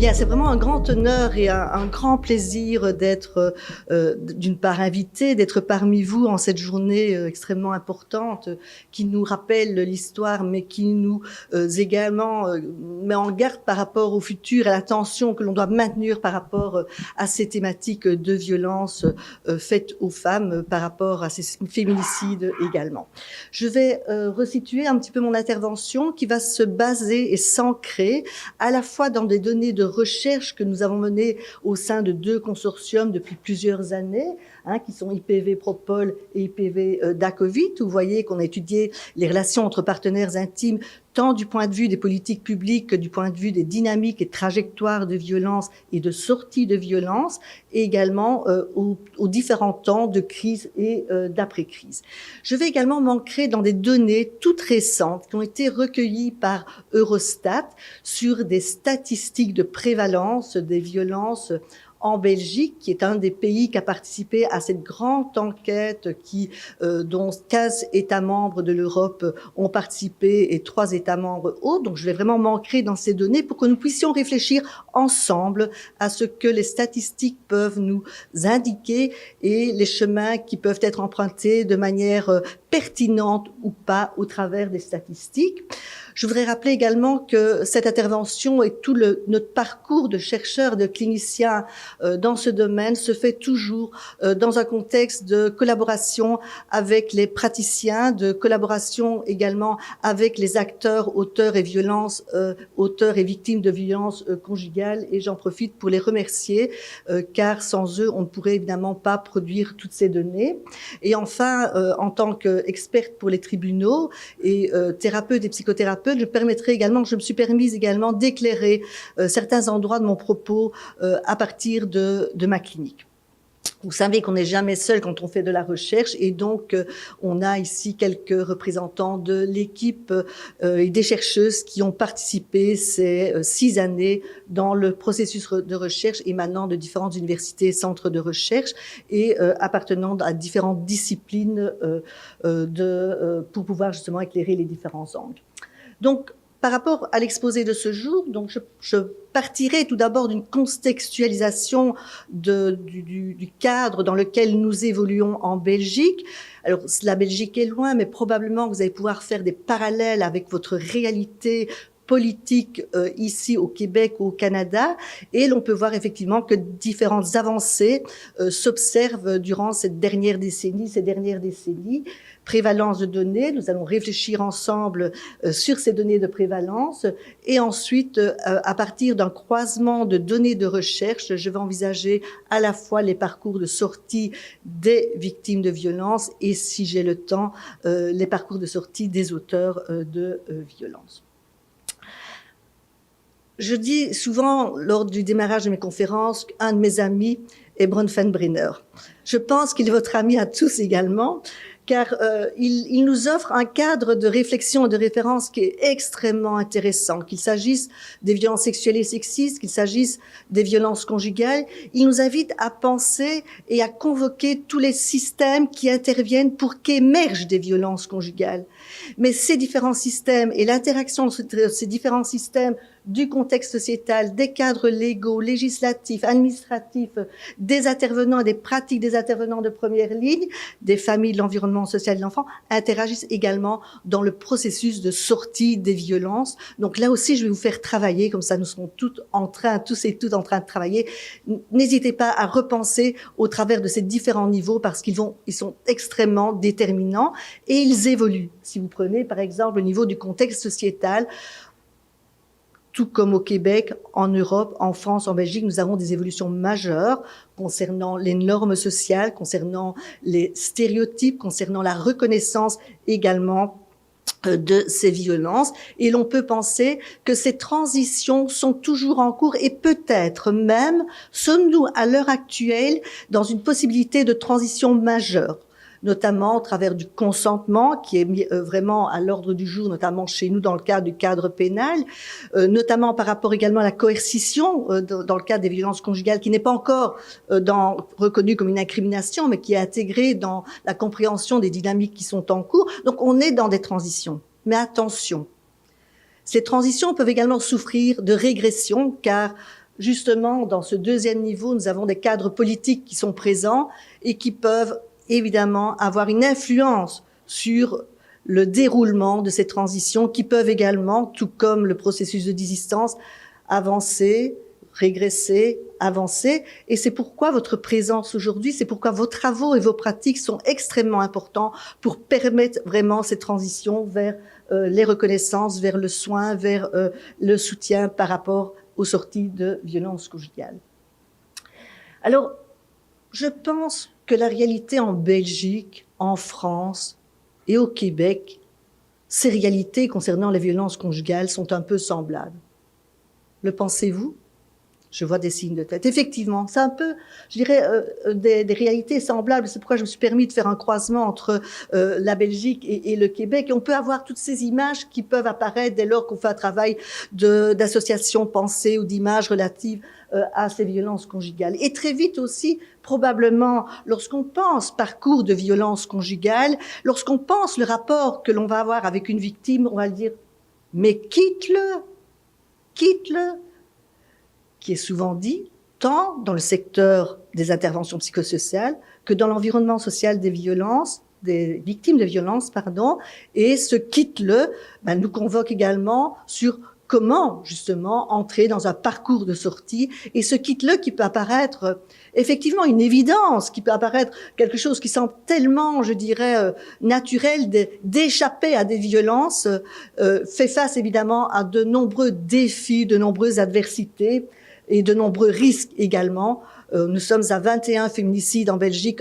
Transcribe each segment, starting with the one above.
Bien, c'est vraiment un grand honneur et un grand plaisir d'être d'une part invité, d'être parmi vous en cette journée extrêmement importante qui nous rappelle l'histoire, mais qui nous également met en garde par rapport au futur, à l'attention que l'on doit maintenir par rapport à ces thématiques de violence faites aux femmes, par rapport à ces féminicides également. Je vais resituer un petit peu mon intervention qui va se baser et s'ancrer à la fois dans des données de recherche que nous avons menées au sein de 2 consortiums depuis plusieurs années, qui sont IPV Propol et IPV Dacovit. Vous voyez qu'on a étudié les relations entre partenaires intimes, tant du point de vue des politiques publiques que du point de vue des dynamiques et trajectoires de violence et de sortie de violence, et également aux différents temps de crise et d'après-crise. Je vais également m'ancrer dans des données toutes récentes qui ont été recueillies par Eurostat sur des statistiques de prévalence des violences en Belgique, qui est un des pays qui a participé à cette grande enquête dont 15 États membres de l'Europe ont participé et 3 États membres autres. Donc, je vais vraiment m'ancrer dans ces données pour que nous puissions réfléchir ensemble à ce que les statistiques peuvent nous indiquer et les chemins qui peuvent être empruntés de manière pertinente ou pas au travers des statistiques. Je voudrais rappeler également que cette intervention et tout notre parcours de chercheurs, de cliniciens dans ce domaine se fait toujours dans un contexte de collaboration avec les praticiens, de collaboration également avec les acteurs, auteurs et auteurs et victimes de violences conjugales. Et j'en profite pour les remercier, car sans eux, on ne pourrait évidemment pas produire toutes ces données. Et enfin, en tant qu'experte pour les tribunaux et thérapeute et psychothérapeute, je me suis permise également d'éclairer certains endroits de mon propos à partir de ma clinique. Vous savez qu'on n'est jamais seul quand on fait de la recherche et donc on a ici quelques représentants de l'équipe et des chercheuses qui ont participé ces 6 années dans le processus de recherche émanant de différentes universités et centres de recherche et appartenant à différentes disciplines pour pouvoir justement éclairer les différents angles. Donc, par rapport à l'exposé de ce jour, donc je partirai tout d'abord d'une contextualisation du cadre dans lequel nous évoluons en Belgique. Alors, la Belgique est loin, mais probablement que vous allez pouvoir faire des parallèles avec votre réalité politique ici au Québec ou au Canada, et l'on peut voir effectivement que différentes avancées s'observent durant ces dernières décennies. Prévalence de données, nous allons réfléchir ensemble sur ces données de prévalence, et ensuite, à partir d'un croisement de données de recherche, je vais envisager à la fois les parcours de sortie des victimes de violences et, si j'ai le temps, les parcours de sortie des auteurs de violences. Je dis souvent, lors du démarrage de mes conférences, qu'un de mes amis est Bronfenbrenner. Je pense qu'il est votre ami à tous également, car il nous offre un cadre de réflexion et de référence qui est extrêmement intéressant, qu'il s'agisse des violences sexuelles et sexistes, qu'il s'agisse des violences conjugales. Il nous invite à penser et à convoquer tous les systèmes qui interviennent pour qu'émergent des violences conjugales. Mais ces différents systèmes et l'interaction de ces différents systèmes du contexte sociétal, des cadres légaux, législatifs, administratifs, des intervenants et des pratiques des intervenants de première ligne, des familles, de l'environnement social de l'enfant, interagissent également dans le processus de sortie des violences. Donc là aussi, je vais vous faire travailler, comme ça nous serons tous et toutes en train de travailler. N'hésitez pas à repenser au travers de ces différents niveaux parce ils sont extrêmement déterminants et ils évoluent. Si vous prenez par exemple le niveau du contexte sociétal, tout comme au Québec, en Europe, en France, en Belgique, nous avons des évolutions majeures concernant les normes sociales, concernant les stéréotypes, concernant la reconnaissance également de ces violences. Et l'on peut penser que ces transitions sont toujours en cours et peut-être même sommes-nous à l'heure actuelle dans une possibilité de transition majeure, notamment au travers du consentement qui est mis vraiment à l'ordre du jour, notamment chez nous dans le cadre du cadre pénal, notamment par rapport également à la coercition dans le cadre des violences conjugales, qui n'est pas encore reconnue comme une incrimination, mais qui est intégrée dans la compréhension des dynamiques qui sont en cours. Donc on est dans des transitions. Mais attention, ces transitions peuvent également souffrir de régression, car justement, dans ce deuxième niveau, nous avons des cadres politiques qui sont présents et qui peuvent évidemment avoir une influence sur le déroulement de ces transitions, qui peuvent également, tout comme le processus de désistance, avancer, régresser, avancer. Et c'est pourquoi votre présence aujourd'hui, c'est pourquoi vos travaux et vos pratiques sont extrêmement importants pour permettre vraiment ces transitions vers les reconnaissances, vers le soin, vers le soutien par rapport aux sorties de violences conjugales. Alors, je pense que la réalité en Belgique, en France et au Québec, ces réalités concernant les violences conjugales sont un peu semblables. Le pensez-vous? Je vois des signes de tête. Effectivement, c'est un peu, je dirais, des réalités semblables. C'est pourquoi je me suis permis de faire un croisement entre la Belgique et le Québec. Et on peut avoir toutes ces images qui peuvent apparaître dès lors qu'on fait un travail d'association pensée ou d'images relatives à ces violences conjugales. Et très vite aussi, probablement, lorsqu'on pense parcours de violence conjugale, lorsqu'on pense le rapport que l'on va avoir avec une victime, on va le dire, mais quitte-le, quitte-le, qui est souvent dit, tant dans le secteur des interventions psychosociales que dans l'environnement social des violences, des victimes de violences, pardon, et ce quitte-le nous convoque également sur comment, justement, entrer dans un parcours de sortie, et ce quitte-le qui peut apparaître effectivement une évidence, qui peut apparaître quelque chose qui semble tellement, je dirais, naturel d'échapper à des violences, fait face évidemment à de nombreux défis, de nombreuses adversités, et de nombreux risques également. Nous sommes à 21 féminicides en Belgique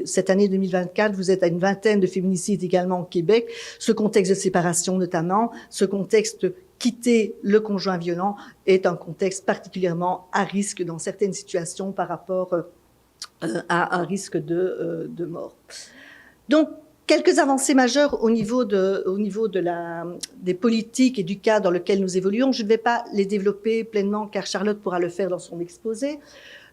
cette année 2024. Vous êtes à une vingtaine de féminicides également au Québec. Ce contexte de séparation notamment, ce contexte quitter le conjoint violent est un contexte particulièrement à risque dans certaines situations par rapport à un risque de mort. Donc, quelques avancées majeures au niveau des politiques et du cadre dans lequel nous évoluons. Je ne vais pas les développer pleinement car Charlotte pourra le faire dans son exposé.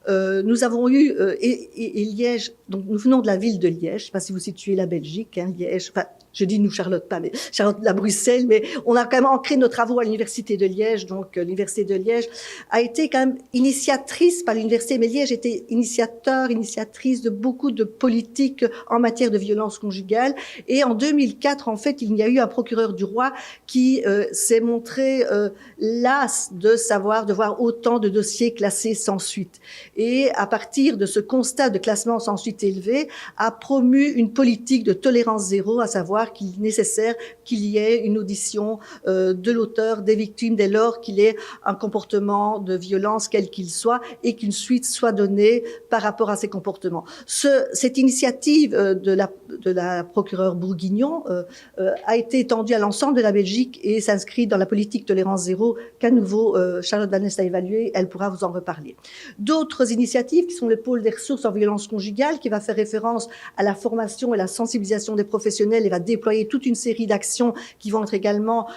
Nous avons eu, et Liège, donc nous venons de la ville de Liège, je ne sais pas si vous situez la Belgique, hein, Liège, enfin, je dis nous, Charlotte, pas, mais Charlotte, la Bruxelles, mais on a quand même ancré nos travaux à l'Université de Liège, donc l'Université de Liège a été quand même initiatrice par l'Université, mais Liège était initiatrice de beaucoup de politiques en matière de violence conjugale, et en 2004, en fait, il y a eu un procureur du roi qui s'est montré las de voir autant de dossiers classés sans suite. Et à partir de ce constat de classement sans suite élevé, a promu une politique de tolérance zéro, à savoir qu'il est nécessaire qu'il y ait une audition de l'auteur, des victimes, dès lors qu'il ait un comportement de violence quel qu'il soit, et qu'une suite soit donnée par rapport à ces comportements. Cette initiative de la procureure Bourguignon a été étendue à l'ensemble de la Belgique et s'inscrit dans la politique tolérance zéro qu'à nouveau Charlotte Danès a évaluée. Elle pourra vous en reparler. D'autres initiatives qui sont le pôle des ressources en violence conjugale, qui va faire référence à la formation et la sensibilisation des professionnels et va déployer toute une série d'actions qui vont être également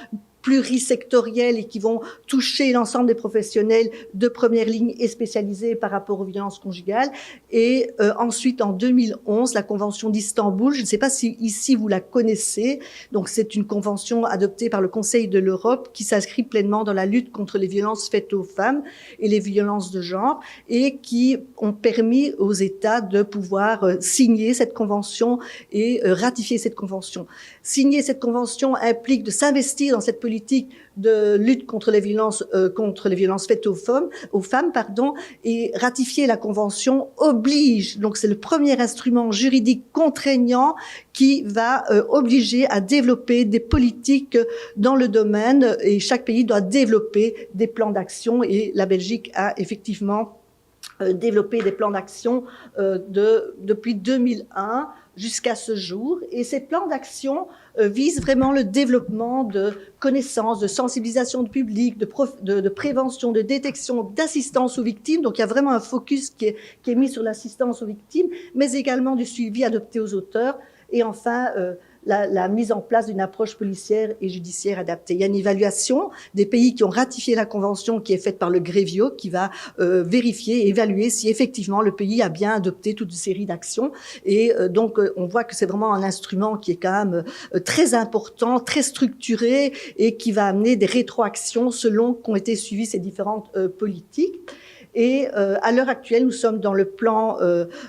plurisectorielles et qui vont toucher l'ensemble des professionnels de première ligne et spécialisés par rapport aux violences conjugales. Et ensuite, en 2011, la Convention d'Istanbul, je ne sais pas si ici vous la connaissez, donc c'est une convention adoptée par le Conseil de l'Europe qui s'inscrit pleinement dans la lutte contre les violences faites aux femmes et les violences de genre, et qui ont permis aux États de pouvoir signer cette convention et ratifier cette convention. Signer cette convention implique de s'investir dans cette politique de lutte contre les violences faites aux femmes, et ratifier la convention oblige. Donc c'est le premier instrument juridique contraignant qui va obliger à développer des politiques dans le domaine, et chaque pays doit développer des plans d'action, et la Belgique a effectivement développé des plans d'action depuis 2001 jusqu'à ce jour. Et ces plans d'action visent vraiment le développement de connaissances, de sensibilisation du public, de prévention, de détection, d'assistance aux victimes. Donc il y a vraiment un focus qui est mis sur l'assistance aux victimes, mais également du suivi adopté aux auteurs. Et enfin, la mise en place d'une approche policière et judiciaire adaptée. Il y a une évaluation des pays qui ont ratifié la Convention qui est faite par le Grevio, qui va vérifier et évaluer si effectivement le pays a bien adopté toute une série d'actions. Et donc, on voit que c'est vraiment un instrument qui est quand même très important, très structuré et qui va amener des rétroactions selon qu'ont été suivies ces différentes politiques. Et à l'heure actuelle, nous sommes dans le plan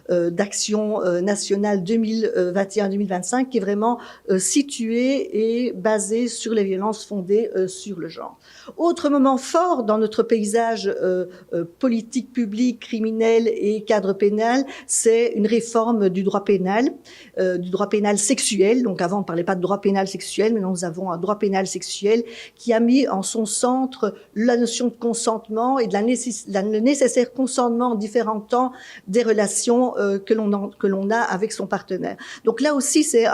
d'action nationale 2021-2025 qui est vraiment situé et basé sur les violences fondées sur le genre. Autre moment fort dans notre paysage politique public, criminel et cadre pénal, c'est une réforme du droit pénal sexuel. Donc avant, on ne parlait pas de droit pénal sexuel, mais nous avons un droit pénal sexuel qui a mis en son centre la notion de consentement et de le nécessaire consentement en différents temps des relations que l'on a avec son partenaire. Donc là aussi, c'est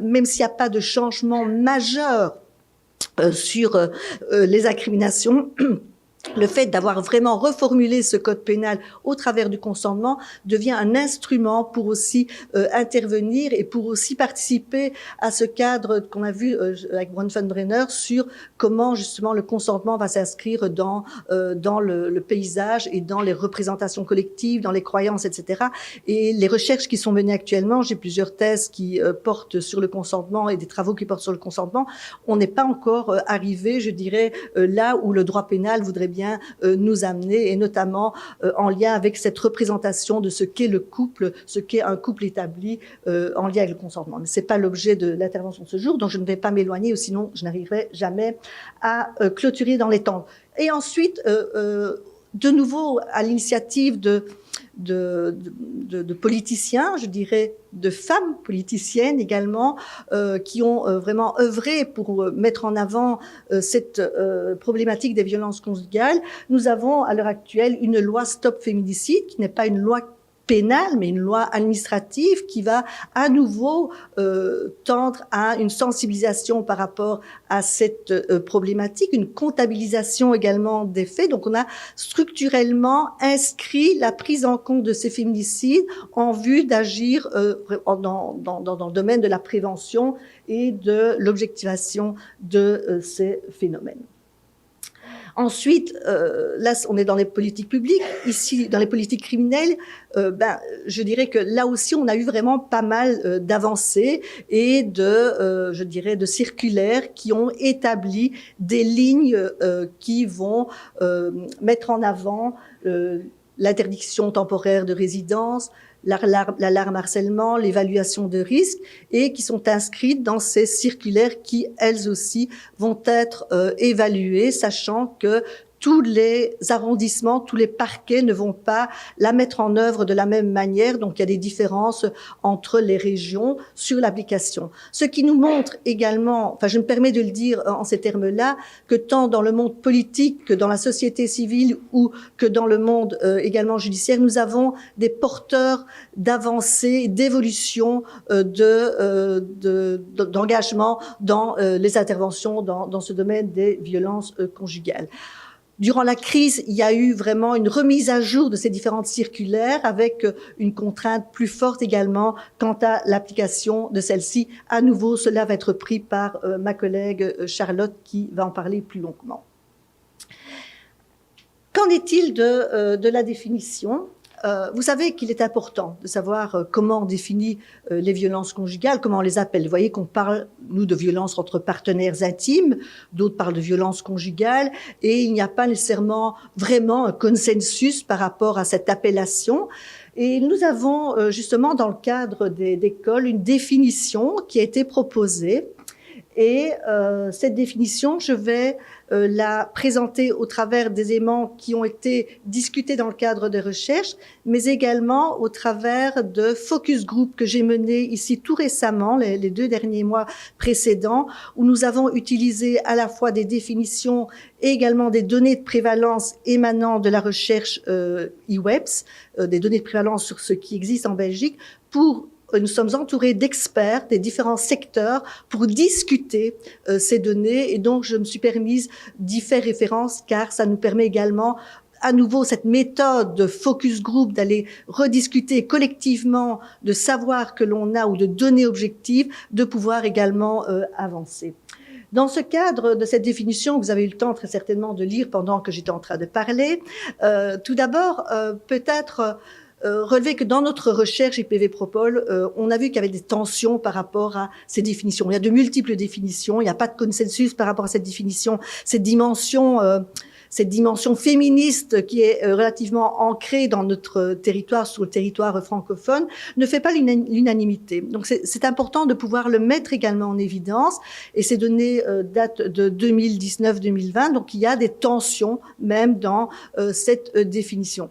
même s'il n'y a pas de changement majeur sur les incriminations, le fait d'avoir vraiment reformulé ce code pénal au travers du consentement devient un instrument pour aussi intervenir et pour aussi participer à ce cadre qu'on a vu avec Bronfenbrenner sur comment justement le consentement va s'inscrire dans le paysage et dans les représentations collectives, dans les croyances, etc. Et les recherches qui sont menées actuellement, j'ai plusieurs thèses qui portent sur le consentement et des travaux qui portent sur le consentement, on n'est pas encore arrivé, je dirais, là où le droit pénal voudrait bien nous amener, et notamment en lien avec cette représentation de ce qu'est le couple, ce qu'est un couple établi en lien avec le consentement. Mais c'est pas l'objet de l'intervention de ce jour, donc je ne vais pas m'éloigner, ou sinon je n'arriverai jamais à clôturer dans les temps. Et ensuite, de nouveau, à l'initiative de politiciens, je dirais de femmes politiciennes également, qui ont vraiment œuvré pour mettre en avant cette problématique des violences conjugales. Nous avons à l'heure actuelle une loi Stop Féminicide, qui n'est pas une loi pénale, mais une loi administrative qui va à nouveau tendre à une sensibilisation par rapport à cette problématique, une comptabilisation également des faits. Donc on a structurellement inscrit la prise en compte de ces féminicides en vue d'agir dans le domaine de la prévention et de l'objectivation de ces phénomènes. Ensuite, là, on est dans les politiques publiques. Ici, dans les politiques criminelles, je dirais que là aussi, on a eu vraiment pas mal d'avancées et je dirais, de circulaires qui ont établi des lignes qui vont mettre en avant l'interdiction temporaire de résidence, l'alarme harcèlement, l'évaluation de risques, et qui sont inscrites dans ces circulaires qui, elles aussi, vont être évaluées, sachant que tous les arrondissements, tous les parquets ne vont pas la mettre en œuvre de la même manière. Donc, il y a des différences entre les régions sur l'application. Ce qui nous montre également, enfin, je me permets de le dire en ces termes-là, que tant dans le monde politique que dans la société civile ou que dans le monde également judiciaire, nous avons des porteurs d'avancées, d'évolution, d'engagement dans les interventions dans ce domaine des violences conjugales. Durant la crise, il y a eu vraiment une remise à jour de ces différentes circulaires avec une contrainte plus forte également quant à l'application de celle-ci. À nouveau, cela va être pris par ma collègue Charlotte qui va en parler plus longuement. Qu'en est-il de la définition ? Vous savez qu'il est important de savoir comment on définit les violences conjugales, comment on les appelle. Vous voyez qu'on parle, nous, de violences entre partenaires intimes, d'autres parlent de violences conjugales, et il n'y a pas nécessairement vraiment un consensus par rapport à cette appellation. Et nous avons justement dans le cadre d'écoles une définition qui a été proposée. Et cette définition, je vais la présenter au travers des éléments qui ont été discutés dans le cadre de recherches, mais également au travers de focus group que j'ai menés ici tout récemment, les 2 derniers mois précédents, où nous avons utilisé à la fois des définitions et également des données de prévalence émanant de la recherche IWEPS, des données de prévalence sur ce qui existe en Belgique, nous sommes entourés d'experts des différents secteurs pour discuter ces données, et donc je me suis permise d'y faire référence car ça nous permet également à nouveau cette méthode de focus group, d'aller rediscuter collectivement, de savoir que l'on a ou de données objectives, de pouvoir également avancer. Dans ce cadre de cette définition, vous avez eu le temps très certainement de lire pendant que j'étais en train de parler, tout d'abord, peut-être relever que dans notre recherche IPV Propol, on a vu qu'il y avait des tensions par rapport à ces définitions. Il y a de multiples définitions, il n'y a pas de consensus par rapport à cette définition, cette dimension féministe qui est relativement ancrée dans notre territoire, sur le territoire francophone, ne fait pas l'unanimité. Donc c'est important de pouvoir le mettre également en évidence, et ces données datent de 2019-2020, donc il y a des tensions même dans cette définition.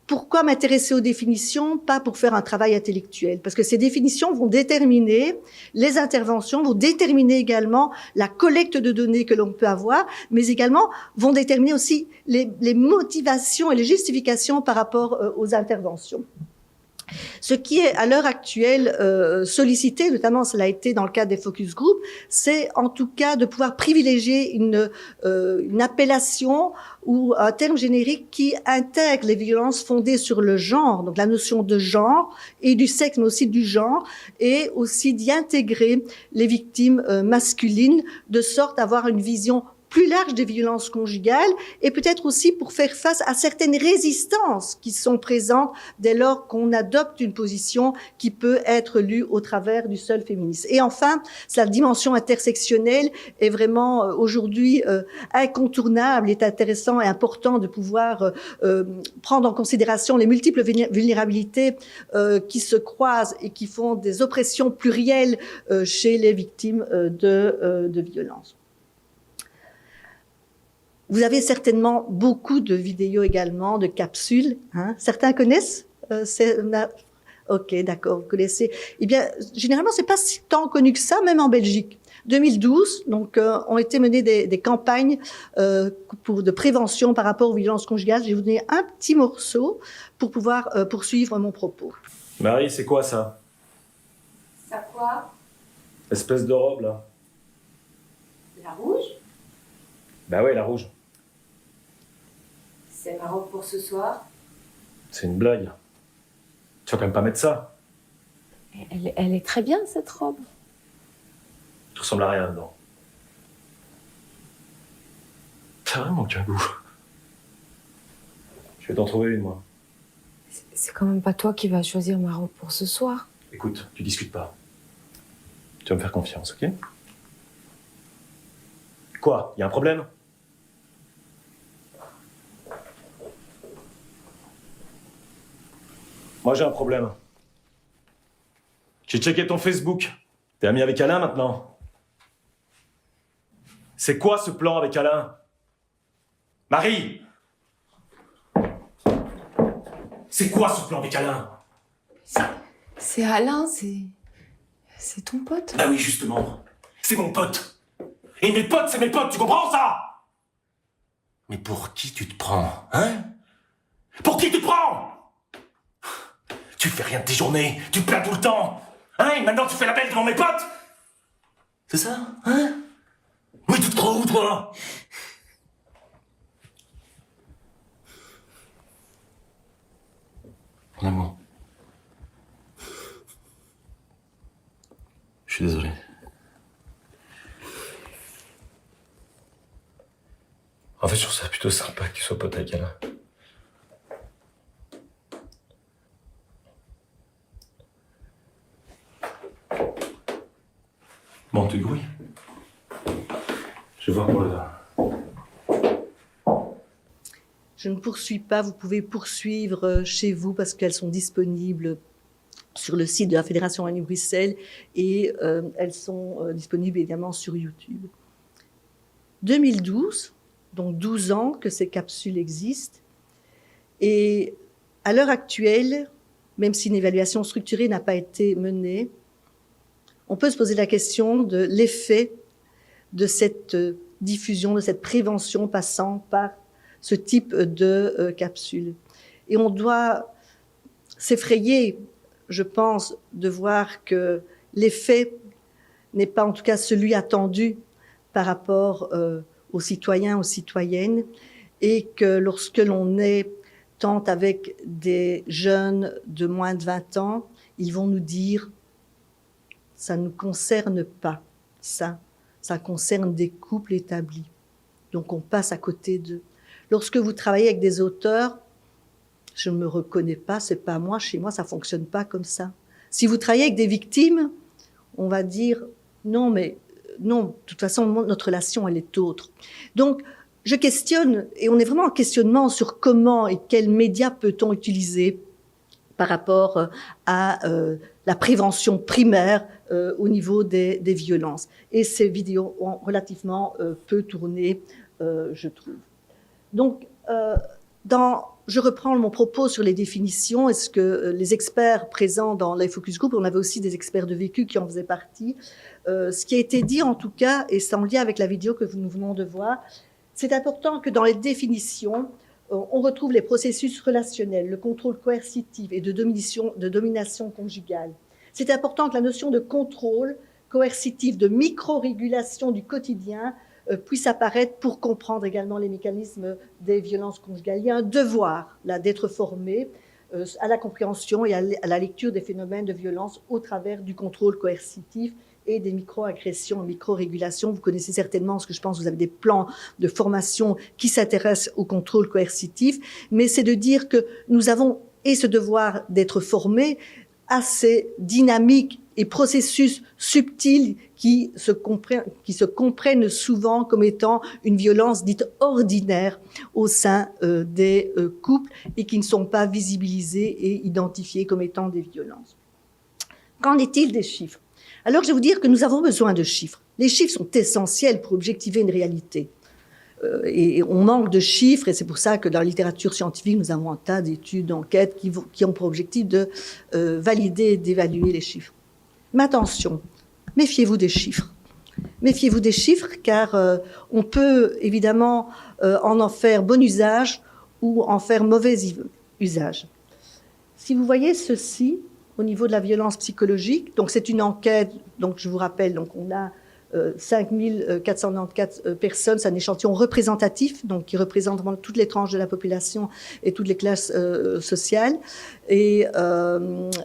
Pourquoi m'intéresser aux définitions? Pas pour faire un travail intellectuel, parce que ces définitions vont déterminer les interventions, vont déterminer également la collecte de données que l'on peut avoir, mais également vont déterminer aussi les motivations et les justifications par rapport aux interventions. Ce qui est à l'heure actuelle sollicité, notamment cela a été dans le cadre des focus group, c'est en tout cas de pouvoir privilégier une appellation ou un terme générique qui intègre les violences fondées sur le genre, donc la notion de genre et du sexe, mais aussi du genre, et aussi d'y intégrer les victimes masculines, de sorte à avoir une vision plus large des violences conjugales, et peut-être aussi pour faire face à certaines résistances qui sont présentes dès lors qu'on adopte une position qui peut être lue au travers du seul féminisme. Et enfin, la dimension intersectionnelle est vraiment aujourd'hui incontournable. Il est intéressant et important de pouvoir prendre en considération les multiples vulnérabilités qui se croisent et qui font des oppressions plurielles chez les victimes de violences. Vous avez certainement beaucoup de vidéos également, de capsules. Hein. Certains connaissent Ok, d'accord, vous connaissez. Eh bien, généralement, c'est pas si tant connu que ça, même en Belgique. 2012, donc, ont été menées des campagnes de prévention par rapport aux violences conjugales. Je vais vous donner un petit morceau pour pouvoir poursuivre mon propos. Marie, c'est quoi ça? Ça quoi? Espèce de robe, là. La rouge? Bah ouais, la rouge. C'est ma robe pour ce soir. C'est une blague. Tu vas quand même pas mettre ça. Elle est très bien, cette robe. Tu ressembles à rien dedans. T'as vraiment qu'un goût. Je vais t'en trouver une, moi. C'est quand même pas toi qui vas choisir ma robe pour ce soir. Écoute, tu discutes pas. Tu vas me faire confiance, ok? Quoi? Y a un problème? Moi, j'ai un problème. J'ai checké ton Facebook. T'es ami avec Alain, maintenant? C'est quoi, ce plan avec Alain? Marie! C'est quoi, ce plan avec Alain? C'est Alain, c'est ton pote. Bah oui, justement. C'est mon pote. Et mes potes, c'est mes potes, tu comprends ça? Mais pour qui tu te prends, hein? Pour qui tu te prends? Tu fais rien de tes journées, tu te plains tout le temps. Hein? Et maintenant tu fais la belle devant mes potes? C'est ça, hein? Oui, tu te crois où, toi? Mon amour. Je suis désolé. En fait, je trouve ça plutôt sympa que tu sois pote avec Alain. Bon, tu te grouilles. Je vais voir pour le vin. Je ne poursuis pas, vous pouvez poursuivre chez vous parce qu'elles sont disponibles sur le site de la Fédération Wallonie-Bruxelles et elles sont disponibles également sur YouTube. 2012, donc 12 ans que ces capsules existent, et à l'heure actuelle, même si une évaluation structurée n'a pas été menée, on peut se poser la question de l'effet de cette diffusion, de cette prévention passant par ce type de capsule. Et on doit s'effrayer, je pense, de voir que l'effet n'est pas en tout cas celui attendu par rapport aux citoyens, aux citoyennes, et que lorsque l'on est tente avec des jeunes de moins de 20 ans, ils vont nous dire « ça ne nous concerne pas, ça concerne des couples établis ». Donc on passe à côté d'eux. Lorsque vous travaillez avec des auteurs, je ne me reconnais pas, c'est pas moi, chez moi ça fonctionne pas comme ça. Si vous travaillez avec des victimes, on va dire non, mais non, de toute façon notre relation elle est autre. Donc je questionne, et on est vraiment en questionnement sur comment et quels médias peut-on utiliser par rapport à la prévention primaire au niveau des violences. Et ces vidéos ont relativement peu tourné, je trouve. Donc, je reprends mon propos sur les définitions. Est-ce que les experts présents dans les focus group, on avait aussi des experts de vécu qui en faisaient partie. Ce qui a été dit en tout cas, et c'est en lien avec la vidéo que nous venons de voir, c'est important que dans les définitions, on retrouve les processus relationnels, le contrôle coercitif et de domination conjugale. C'est important que la notion de contrôle coercitif, de micro-régulation du quotidien puisse apparaître pour comprendre également les mécanismes des violences conjugales. Il y a un devoir là d'être formé à la compréhension et à la lecture des phénomènes de violence au travers du contrôle coercitif et des micro-agressions, micro-régulations. Vous connaissez certainement, ce que je pense, vous avez des plans de formation qui s'intéressent au contrôle coercitif, mais c'est de dire que nous avons et ce devoir d'être formés à ces dynamiques et processus subtils qui se comprennent souvent comme étant une violence dite ordinaire au sein des couples et qui ne sont pas visibilisés et identifiés comme étant des violences. Qu'en est-il des chiffres ? Alors, je vais vous dire que nous avons besoin de chiffres. Les chiffres sont essentiels pour objectiver une réalité. Et on manque de chiffres, et c'est pour ça que dans la littérature scientifique, nous avons un tas d'études, d'enquêtes qui ont pour objectif de valider et d'évaluer les chiffres. Mais attention, méfiez-vous des chiffres. Méfiez-vous des chiffres, car on peut évidemment en faire bon usage ou en faire mauvais usage. Si vous voyez ceci, au niveau de la violence psychologique, donc c'est une enquête, donc je vous rappelle, donc on a 5494 personnes, c'est un échantillon représentatif, donc qui représente vraiment toutes les tranches de la population et toutes les classes sociales, et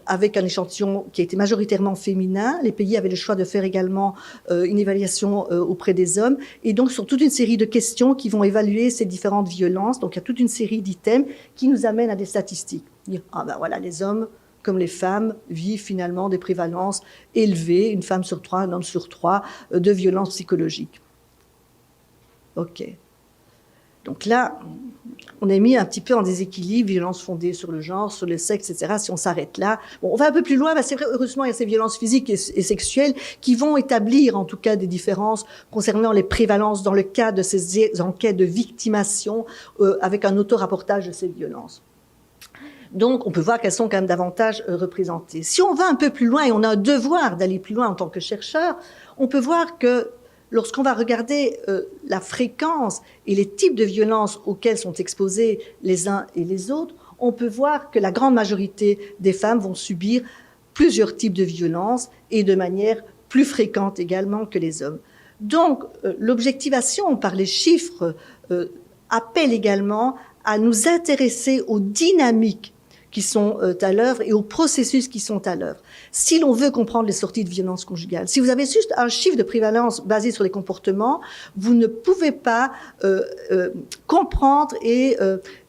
avec un échantillon qui a été majoritairement féminin. Les pays avaient le choix de faire également une évaluation auprès des hommes, et donc sur toute une série de questions qui vont évaluer ces différentes violences. Donc il y a toute une série d'items qui nous amènent à des statistiques. Dire, ah ben voilà, les hommes comme les femmes vivent finalement des prévalences élevées, une femme sur 3, un homme sur 3, de violences psychologiques. OK. Donc là, on est mis un petit peu en déséquilibre, violences fondées sur le genre, sur le sexe, etc. Si on s'arrête là, bon, on va un peu plus loin. C'est vrai, heureusement, il y a ces violences physiques et sexuelles qui vont établir, en tout cas, des différences concernant les prévalences dans le cas de ces enquêtes de victimation avec un autorapportage de ces violences. Donc, on peut voir qu'elles sont quand même davantage représentées. Si on va un peu plus loin, et on a un devoir d'aller plus loin en tant que chercheur, on peut voir que lorsqu'on va regarder la fréquence et les types de violences auxquelles sont exposés les uns et les autres, on peut voir que la grande majorité des femmes vont subir plusieurs types de violences et de manière plus fréquente également que les hommes. Donc, l'objectivation par les chiffres appelle également à nous intéresser aux dynamiques qui sont à l'œuvre et aux processus qui sont à l'œuvre. Si l'on veut comprendre les sorties de violence conjugale, si vous avez juste un chiffre de prévalence basé sur les comportements, vous ne pouvez pas comprendre et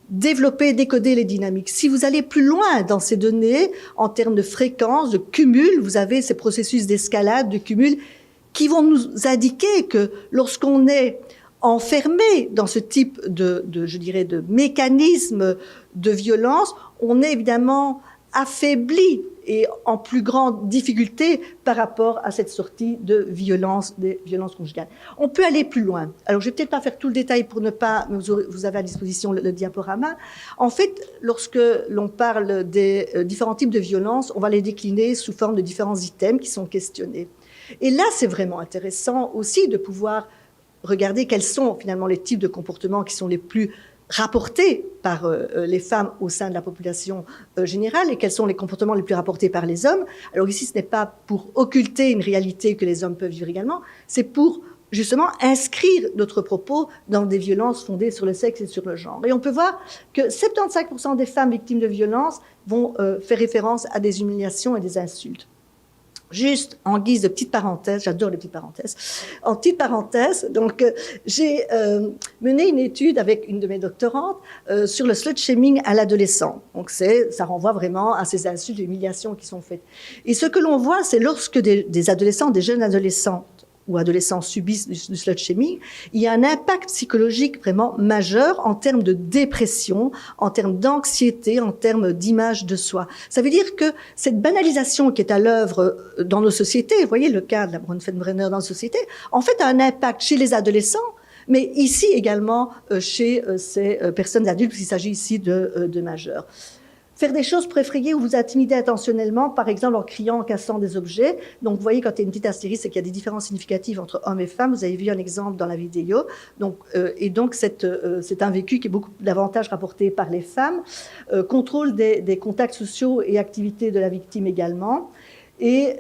développer, décoder les dynamiques. Si vous allez plus loin dans ces données, en termes de fréquence, de cumul, vous avez ces processus d'escalade, de cumul, qui vont nous indiquer que lorsqu'on est enfermé dans ce type je dirais, de mécanisme de violence, on est évidemment affaibli et en plus grande difficulté par rapport à cette sortie de violence, des violences conjugales. On peut aller plus loin. Alors, je vais peut-être pas faire tout le détail pour ne pas, vous avez à disposition le diaporama. En fait, lorsque l'on parle des différents types de violences, on va les décliner sous forme de différents items qui sont questionnés. Et là, c'est vraiment intéressant aussi de pouvoir regarder quels sont finalement les types de comportements qui sont les plus rapportés par les femmes au sein de la population générale et quels sont les comportements les plus rapportés par les hommes. Alors ici, ce n'est pas pour occulter une réalité que les hommes peuvent vivre également, c'est pour justement inscrire notre propos dans des violences fondées sur le sexe et sur le genre. Et on peut voir que 75% des femmes victimes de violences vont faire référence à des humiliations et des insultes. Juste en guise de petite parenthèse, j'adore les petites parenthèses, en petite parenthèse, donc j'ai mené une étude avec une de mes doctorantes sur le slut-shaming à l'adolescent. Donc ça renvoie vraiment à ces insultes et humiliations qui sont faites. Et ce que l'on voit, c'est lorsque des adolescents, des jeunes adolescents ou adolescents subissent du slut-shaming, il y a un impact psychologique vraiment majeur en termes de dépression, en termes d'anxiété, en termes d'image de soi. Ça veut dire que cette banalisation qui est à l'œuvre dans nos sociétés, vous voyez le cas de la Bronfenbrenner dans nos sociétés, en fait a un impact chez les adolescents, mais ici également chez ces personnes adultes, puisqu'il s'agit ici de majeurs. Faire des choses pour effrayer ou vous intimider intentionnellement, par exemple en criant, en cassant des objets. Donc, vous voyez, quand il y a une petite astérisque, c'est qu'il y a des différences significatives entre hommes et femmes. Vous avez vu un exemple dans la vidéo. Donc, c'est un vécu qui est beaucoup davantage rapporté par les femmes. Contrôle des contacts sociaux et activités de la victime également. Et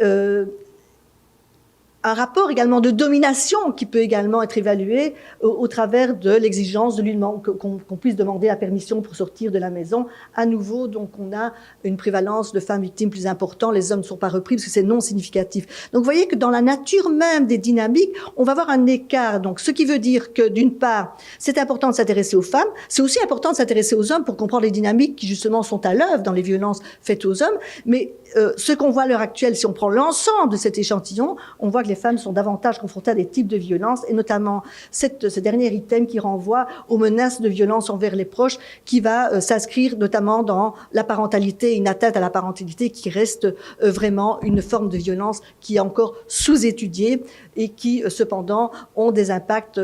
un rapport également de domination qui peut également être évalué au travers de l'exigence de lui qu'on puisse demander la permission pour sortir de la maison. À nouveau, donc, on a une prévalence de femmes victimes plus importante. Les hommes ne sont pas repris parce que c'est non significatif. Donc, vous voyez que dans la nature même des dynamiques, on va avoir un écart. Donc, ce qui veut dire que, d'une part, c'est important de s'intéresser aux femmes. C'est aussi important de s'intéresser aux hommes pour comprendre les dynamiques qui, justement, sont à l'œuvre dans les violences faites aux hommes. Mais ce qu'on voit à l'heure actuelle, si on prend l'ensemble de cet échantillon, on voit que les femmes sont davantage confrontées à des types de violences, et notamment ce dernier item qui renvoie aux menaces de violence envers les proches, qui va s'inscrire notamment dans la parentalité, une atteinte à la parentalité qui reste vraiment une forme de violence qui est encore sous-étudiée et qui, cependant, ont des impacts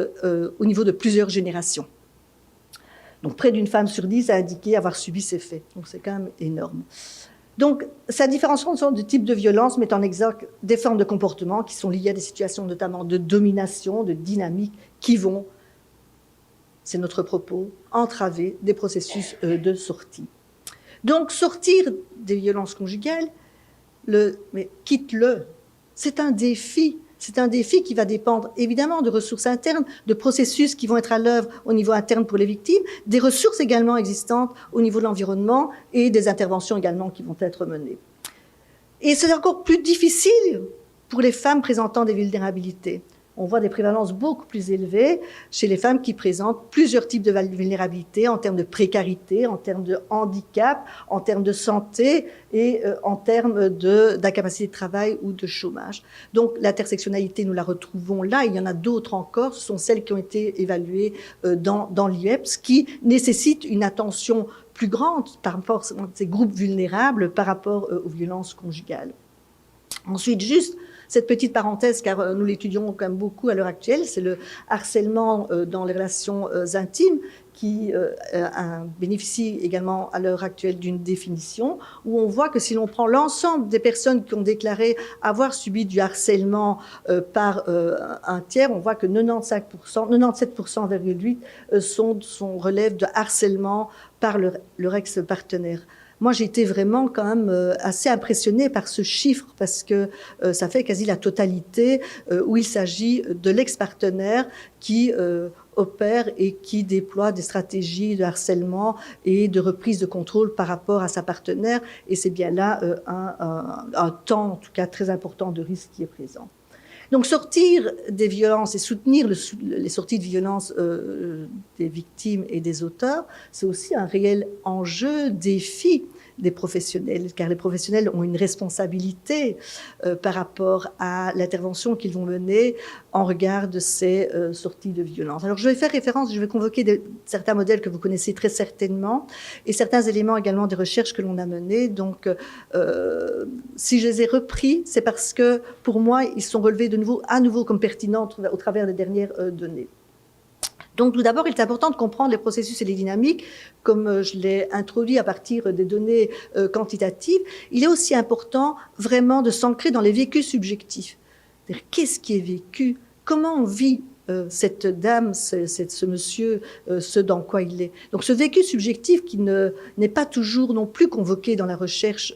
au niveau de plusieurs générations. Donc, près d'une femme sur 10 a indiqué avoir subi ces faits. Donc, c'est quand même énorme. Donc, sa différenciation de type de violence met en exergue des formes de comportement qui sont liées à des situations notamment de domination, de dynamique, qui vont, c'est notre propos, entraver des processus de sortie. Donc, sortir des violences conjugales, mais quitte-le, c'est un défi. C'est un défi qui va dépendre évidemment de ressources internes, de processus qui vont être à l'œuvre au niveau interne pour les victimes, des ressources également existantes au niveau de l'environnement et des interventions également qui vont être menées. Et c'est encore plus difficile pour les femmes présentant des vulnérabilités. On voit des prévalences beaucoup plus élevées chez les femmes qui présentent plusieurs types de vulnérabilités en termes de précarité, en termes de handicap, en termes de santé et en termes d'incapacité de travail ou de chômage. Donc l'intersectionnalité, nous la retrouvons là. Il y en a d'autres encore. Ce sont celles qui ont été évaluées dans l'IEPS, qui nécessitent une attention plus grande par rapport à ces groupes vulnérables par rapport aux violences conjugales. Ensuite, juste cette petite parenthèse, car nous l'étudions quand même beaucoup à l'heure actuelle, c'est le harcèlement dans les relations intimes qui bénéficie également à l'heure actuelle d'une définition, où on voit que si l'on prend l'ensemble des personnes qui ont déclaré avoir subi du harcèlement par un tiers, on voit que 97,8% relèvent de harcèlement par leur ex-partenaire. Moi, j'ai été vraiment quand même assez impressionnée par ce chiffre parce que ça fait quasi la totalité où il s'agit de l'ex-partenaire qui opère et qui déploie des stratégies de harcèlement et de reprise de contrôle par rapport à sa partenaire. Et c'est bien là un temps, en tout cas très important, de risque qui est présent. Donc sortir des violences et soutenir les sorties de violences des victimes et des auteurs, c'est aussi un réel enjeu, défi des professionnels, car les professionnels ont une responsabilité par rapport à l'intervention qu'ils vont mener en regard de ces sorties de violence. Alors je vais faire référence, je vais convoquer certains modèles que vous connaissez très certainement et certains éléments également des recherches que l'on a menées. Donc si je les ai repris, c'est parce que pour moi, ils sont relevés à nouveau comme pertinents au travers des dernières données. Donc, tout d'abord, il est important de comprendre les processus et les dynamiques, comme je l'ai introduit à partir des données quantitatives. Il est aussi important vraiment de s'ancrer dans les vécus subjectifs. C'est-à-dire, qu'est-ce qui est vécu? Comment on vit cette dame, ce monsieur, ce dans quoi il est. Donc ce vécu subjectif qui n'est pas toujours non plus convoqué dans la recherche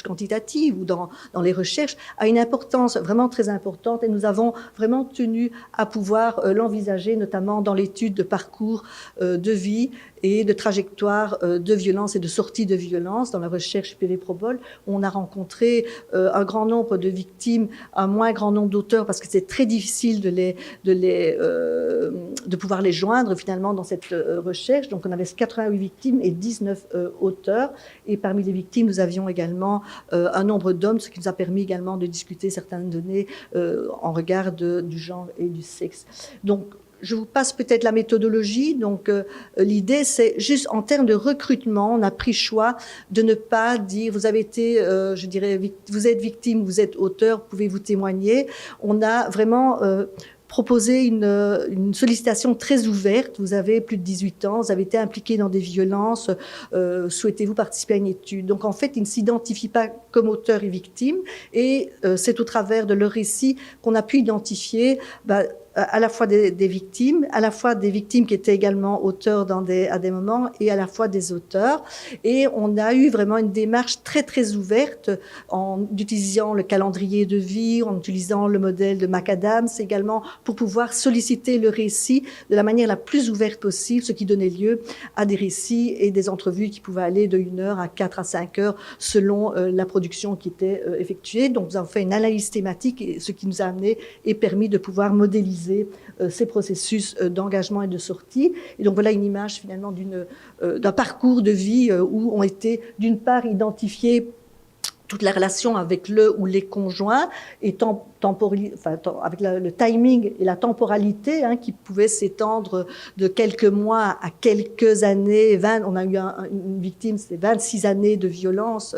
quantitative ou dans les recherches, a une importance vraiment très importante et nous avons vraiment tenu à pouvoir l'envisager, notamment dans l'étude de parcours de vie et de trajectoire de violence et de sortie de violence dans la recherche PV-Probol. On a rencontré un grand nombre de victimes, un moins grand nombre d'auteurs parce que c'est très difficile de pouvoir les joindre finalement dans cette recherche. Donc on avait 88 victimes et 19 auteurs. Et parmi les victimes, nous avions également un nombre d'hommes, ce qui nous a permis également de discuter certaines données en regard du genre et du sexe. Donc, je vous passe peut-être la méthodologie. Donc, l'idée, c'est juste en termes de recrutement, on a pris choix de ne pas dire, vous avez été, je dirais, vous êtes victime, vous êtes auteur, pouvez-vous témoigner. On a vraiment proposé une sollicitation très ouverte. Vous avez plus de 18 ans, vous avez été impliqué dans des violences, souhaitez-vous participer à une étude? Donc en fait, ils ne s'identifient pas comme auteurs et victimes, et c'est au travers de leur récit qu'on a pu identifier à la fois des victimes, à la fois des victimes qui étaient également auteurs à des moments, et à la fois des auteurs. Et on a eu vraiment une démarche très très ouverte en utilisant le calendrier de vie, en utilisant le modèle de McAdams également, pour pouvoir solliciter le récit de la manière la plus ouverte possible, ce qui donnait lieu à des récits et des entrevues qui pouvaient aller de 1 heure à 4 à 5 heures selon la production qui était effectuée. Donc nous avons fait une analyse thématique, et ce qui nous a amené et permis de pouvoir modéliser ces processus d'engagement et de sortie. Et donc voilà une image finalement d'un parcours de vie où ont été d'une part identifiés toute la relation avec le ou les conjoints, et avec le timing et la temporalité qui pouvait s'étendre de quelques mois à quelques années. On a eu une victime, c'était 26 années de violence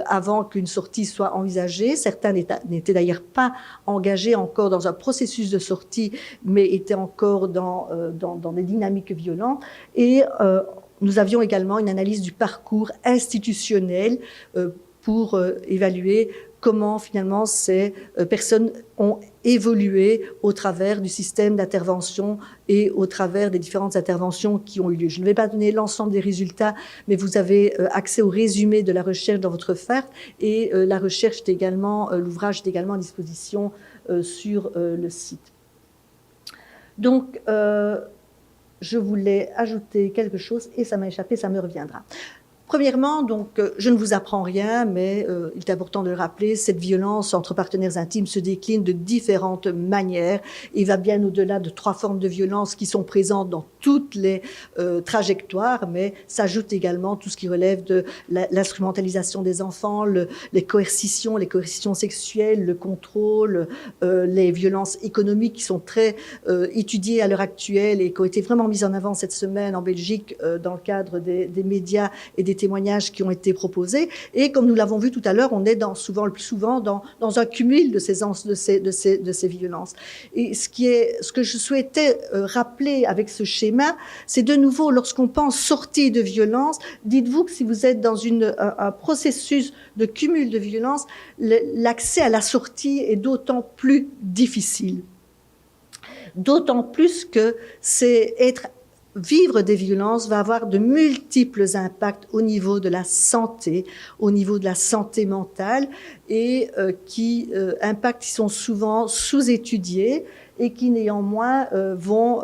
avant qu'une sortie soit envisagée. Certains n'étaient d'ailleurs pas engagés encore dans un processus de sortie, mais étaient encore dans des dynamiques violentes. Et nous avions également une analyse du parcours institutionnel pour évaluer comment finalement ces personnes ont évolué au travers du système d'intervention et au travers des différentes interventions qui ont eu lieu. Je ne vais pas donner l'ensemble des résultats, mais vous avez accès au résumé de la recherche dans votre FART, et la recherche est également, l'ouvrage est également à disposition sur le site. Donc, je voulais ajouter quelque chose et ça m'a échappé, ça me reviendra. Premièrement, donc, je ne vous apprends rien, mais il est important de le rappeler, cette violence entre partenaires intimes se décline de différentes manières et va bien au-delà de 3 formes de violence qui sont présentes dans toutes les trajectoires, mais s'ajoute également tout ce qui relève de l'instrumentalisation des enfants, les coercitions sexuelles, le contrôle, les violences économiques qui sont très étudiées à l'heure actuelle et qui ont été vraiment mises en avant cette semaine en Belgique dans le cadre des médias et des témoignages qui ont été proposés. Et comme nous l'avons vu tout à l'heure, on est le plus souvent dans un cumul de ces violences. Et ce que je souhaitais rappeler avec ce schéma, c'est de nouveau, lorsqu'on pense sortie de violence, dites-vous que si vous êtes dans un processus de cumul de violence, l'accès à la sortie est d'autant plus difficile. D'autant plus que vivre des violences va avoir de multiples impacts au niveau de la santé mentale, et impacts qui sont souvent sous-étudiés et qui néanmoins vont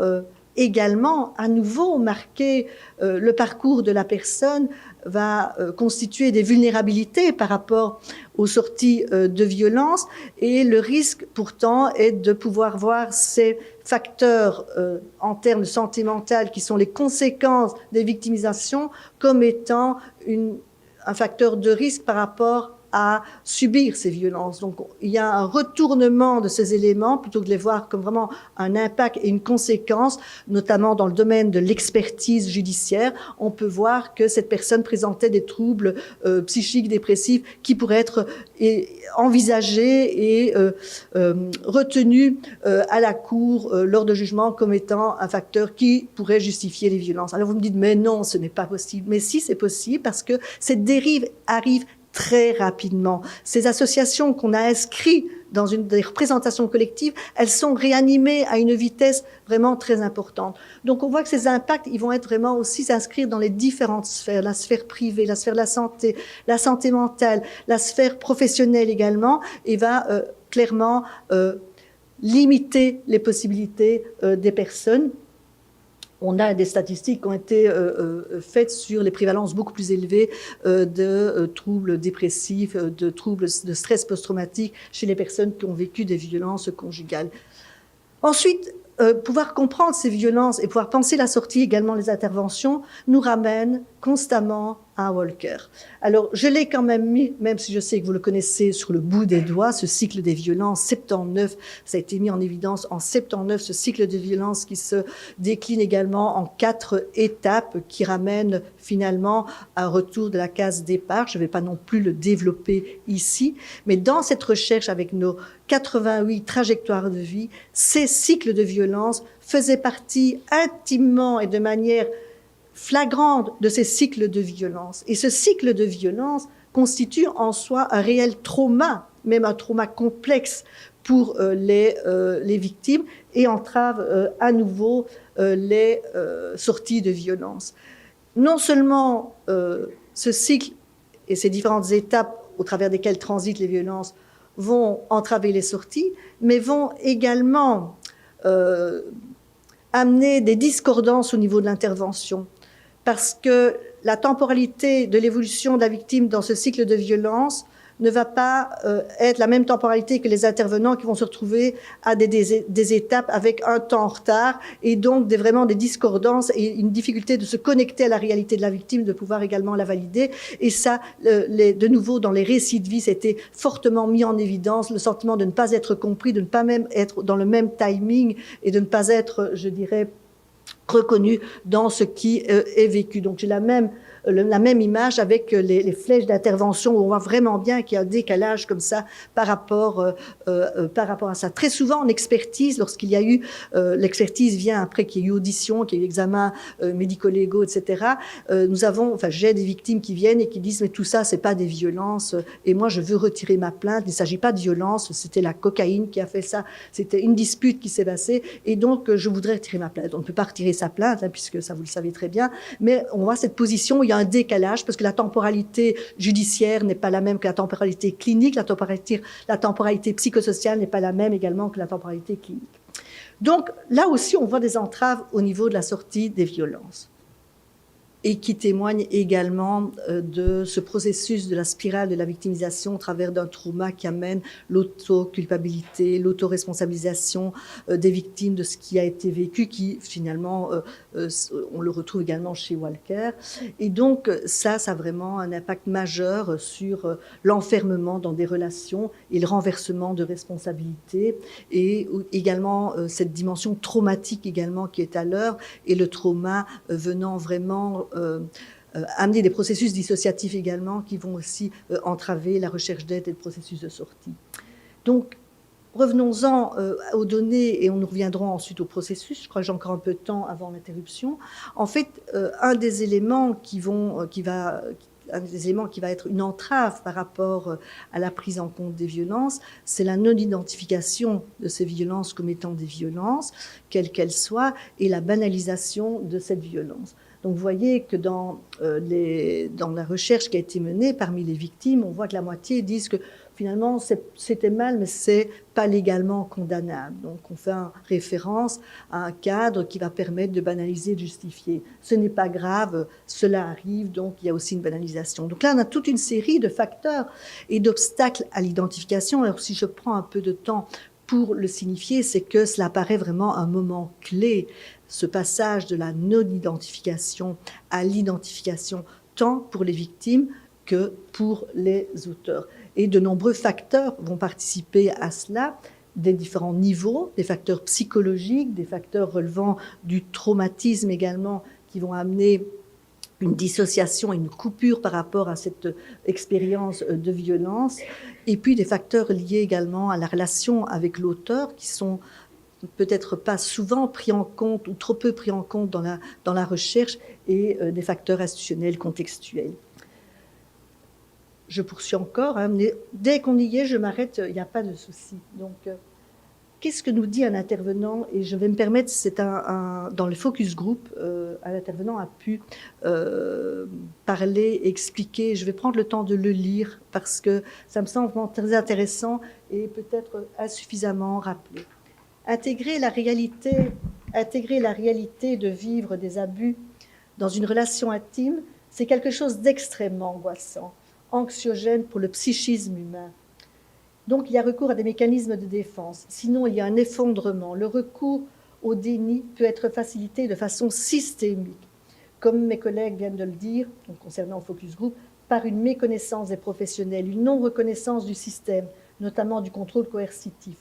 également à nouveau marquer le parcours de la personne, va constituer des vulnérabilités par rapport aux sorties de violence, et le risque pourtant est de pouvoir voir ces facteurs en termes de santé mentale qui sont les conséquences des victimisations comme étant un facteur de risque par rapport à subir ces violences. Donc, il y a un retournement de ces éléments plutôt que de les voir comme vraiment un impact et une conséquence, notamment dans le domaine de l'expertise judiciaire. On peut voir que cette personne présentait des troubles psychiques, dépressifs qui pourraient être envisagés et retenus à la cour lors de jugement comme étant un facteur qui pourrait justifier les violences. Alors vous me dites, mais non, ce n'est pas possible. Mais si, c'est possible parce que cette dérive arrive très rapidement. Ces associations qu'on a inscrites dans une des représentations collectives, elles sont réanimées à une vitesse vraiment très importante. Donc on voit que ces impacts, ils vont être vraiment aussi s'inscrire dans les différentes sphères, la sphère privée, la sphère de la santé mentale, la sphère professionnelle également, et va clairement limiter les possibilités des personnes. On a des statistiques qui ont été faites sur les prévalences beaucoup plus élevées de troubles dépressifs, de troubles de stress post-traumatique chez les personnes qui ont vécu des violences conjugales. Ensuite, pouvoir comprendre ces violences et pouvoir penser la sortie, également les interventions, nous ramène constamment à Walker. Alors, je l'ai quand même mis, même si je sais que vous le connaissez sur le bout des doigts, ce cycle des violences, 79, ça a été mis en évidence en 79, ce cycle de violences qui se décline également en 4 étapes qui ramènent finalement un retour de la case départ. Je ne vais pas non plus le développer ici, mais dans cette recherche avec nos 88 trajectoires de vie, ces cycles de violence faisaient partie intimement et de manière flagrante de ces cycles de violence. Et ce cycle de violence constitue en soi un réel trauma, même un trauma complexe pour les victimes, et entrave à nouveau les sorties de violence. Non seulement ce cycle et ces différentes étapes au travers desquelles transitent les violences vont entraver les sorties, mais vont également amener des discordances au niveau de l'intervention. Parce que la temporalité de l'évolution de la victime dans ce cycle de violence ne va pas être la même temporalité que les intervenants qui vont se retrouver à des étapes avec un temps en retard, et donc vraiment des discordances et une difficulté de se connecter à la réalité de la victime, de pouvoir également la valider. Et ça, de nouveau, dans les récits de vie, c'était fortement mis en évidence, le sentiment de ne pas être compris, de ne pas même être dans le même timing et de ne pas être, je dirais, reconnu dans ce qui est vécu. Donc j'ai la même image avec les flèches d'intervention où on voit vraiment bien qu'il y a un décalage comme ça par rapport à ça. Très souvent en expertise, lorsqu'il y a eu l'expertise vient après qu'il y ait eu audition, qu'il y ait eu examen médico-légaux, etc. J'ai des victimes qui viennent et qui disent mais tout ça c'est pas des violences et moi je veux retirer ma plainte. Il ne s'agit pas de violence, c'était la cocaïne qui a fait ça, c'était une dispute qui s'est passée et donc je voudrais retirer ma plainte. On ne peut pas retirer sa plainte hein, puisque ça vous le savez très bien, mais on voit cette position où il y a un décalage parce que la temporalité judiciaire n'est pas la même que la temporalité clinique, la temporalité psychosociale n'est pas la même également que la temporalité clinique. Donc là aussi, on voit des entraves au niveau de la sortie des violences et qui témoignent également de ce processus de la spirale de la victimisation au travers d'un trauma qui amène l'auto-culpabilité, l'autoresponsabilisation des victimes de ce qui a été vécu, qui finalement, on le retrouve également chez Walker. Et donc ça a vraiment un impact majeur sur l'enfermement dans des relations et le renversement de responsabilité, et également cette dimension traumatique également qui est à l'œuvre, et le trauma venant vraiment amener des processus dissociatifs également qui vont aussi entraver la recherche d'aide et le processus de sortie. Donc, revenons-en aux données et nous reviendrons ensuite au processus. Je crois que j'ai encore un peu de temps avant l'interruption. En fait, un des éléments qui va être une entrave par rapport à la prise en compte des violences, c'est la non-identification de ces violences comme étant des violences, quelles qu'elles soient, et la banalisation de cette violence. Donc vous voyez que dans la recherche qui a été menée parmi les victimes, on voit que la moitié disent que finalement c'était mal, mais c'est pas légalement condamnable. Donc on fait référence à un cadre qui va permettre de banaliser, de justifier. Ce n'est pas grave, cela arrive, donc il y a aussi une banalisation. Donc là on a toute une série de facteurs et d'obstacles à l'identification. Alors si je prends un peu de temps pour le signifier, c'est que cela paraît vraiment un moment clé, ce passage de la non-identification à l'identification, tant pour les victimes que pour les auteurs. Et de nombreux facteurs vont participer à cela, des différents niveaux, des facteurs psychologiques, des facteurs relevant du traumatisme également, qui vont amener une dissociation et une coupure par rapport à cette expérience de violence, et puis des facteurs liés également à la relation avec l'auteur, qui sont peut-être pas souvent pris en compte ou trop peu pris en compte dans la recherche, et des facteurs institutionnels, contextuels. je poursuis encore, hein, mais dès qu'on y est, je m'arrête, il n'y a pas de souci. Donc, qu'est-ce que nous dit un intervenant? Et je vais me permettre, c'est dans le focus group, un intervenant a pu parler, expliquer. Je vais prendre le temps de le lire parce que ça me semble vraiment très intéressant et peut-être insuffisamment rappelé. Intégrer la réalité de vivre des abus dans une relation intime, c'est quelque chose d'extrêmement angoissant, anxiogène pour le psychisme humain. Donc, il y a recours à des mécanismes de défense. Sinon, il y a un effondrement. Le recours au déni peut être facilité de façon systémique, comme mes collègues viennent de le dire, donc concernant le focus group, par une méconnaissance des professionnels, une non-reconnaissance du système, notamment du contrôle coercitif.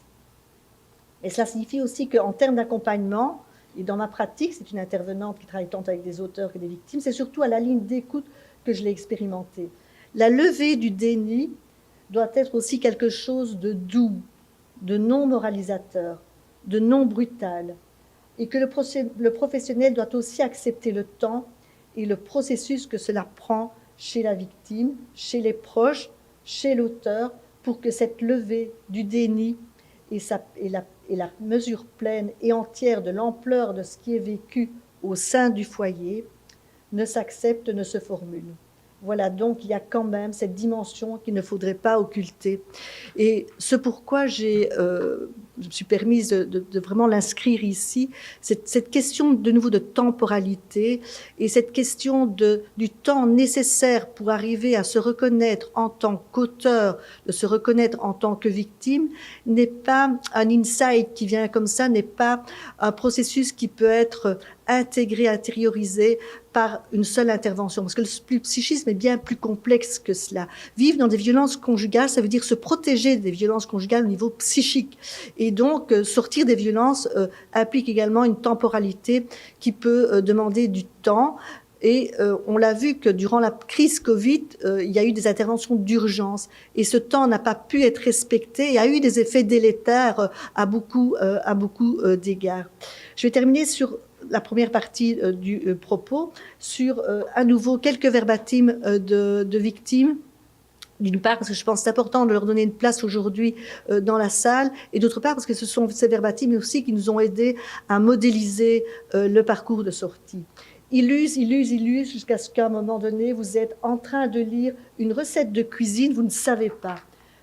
Et cela signifie aussi qu'en termes d'accompagnement, et dans ma pratique, c'est une intervenante qui travaille tant avec des auteurs que des victimes, c'est surtout à la ligne d'écoute que je l'ai expérimenté. La levée du déni doit être aussi quelque chose de doux, de non moralisateur, de non brutal, et que le professionnel doit aussi accepter le temps et le processus que cela prend chez la victime, chez les proches, chez l'auteur, pour que cette levée du déni et la mesure pleine et entière de l'ampleur de ce qui est vécu au sein du foyer ne s'accepte, ne se formule. Voilà, donc il y a quand même cette dimension qu'il ne faudrait pas occulter. Et ce pourquoi je me suis permise de vraiment l'inscrire ici, cette question de nouveau de temporalité et cette question du temps nécessaire pour arriver à se reconnaître en tant qu'auteur, de se reconnaître en tant que victime, n'est pas un insight qui vient comme ça, n'est pas un processus qui peut être intégré, intériorisé par une seule intervention. Parce que le psychisme est bien plus complexe que cela. Vivre dans des violences conjugales, ça veut dire se protéger des violences conjugales au niveau psychique. Et donc, sortir des violences implique également une temporalité qui peut demander du temps. Et on l'a vu que durant la crise Covid, il y a eu des interventions d'urgence. Et ce temps n'a pas pu être respecté et a eu des effets délétères à beaucoup d'égards. Je vais terminer sur la première partie du propos, sur à nouveau quelques verbatims de victimes. D'une part, parce que je pense que c'est important de leur donner une place aujourd'hui dans la salle, et d'autre part, parce que ce sont ces verbatims aussi qui nous ont aidés à modéliser le parcours de sortie. Il use, jusqu'à ce qu'à un moment donné, vous êtes en train de lire une recette de cuisine, vous ne savez pas.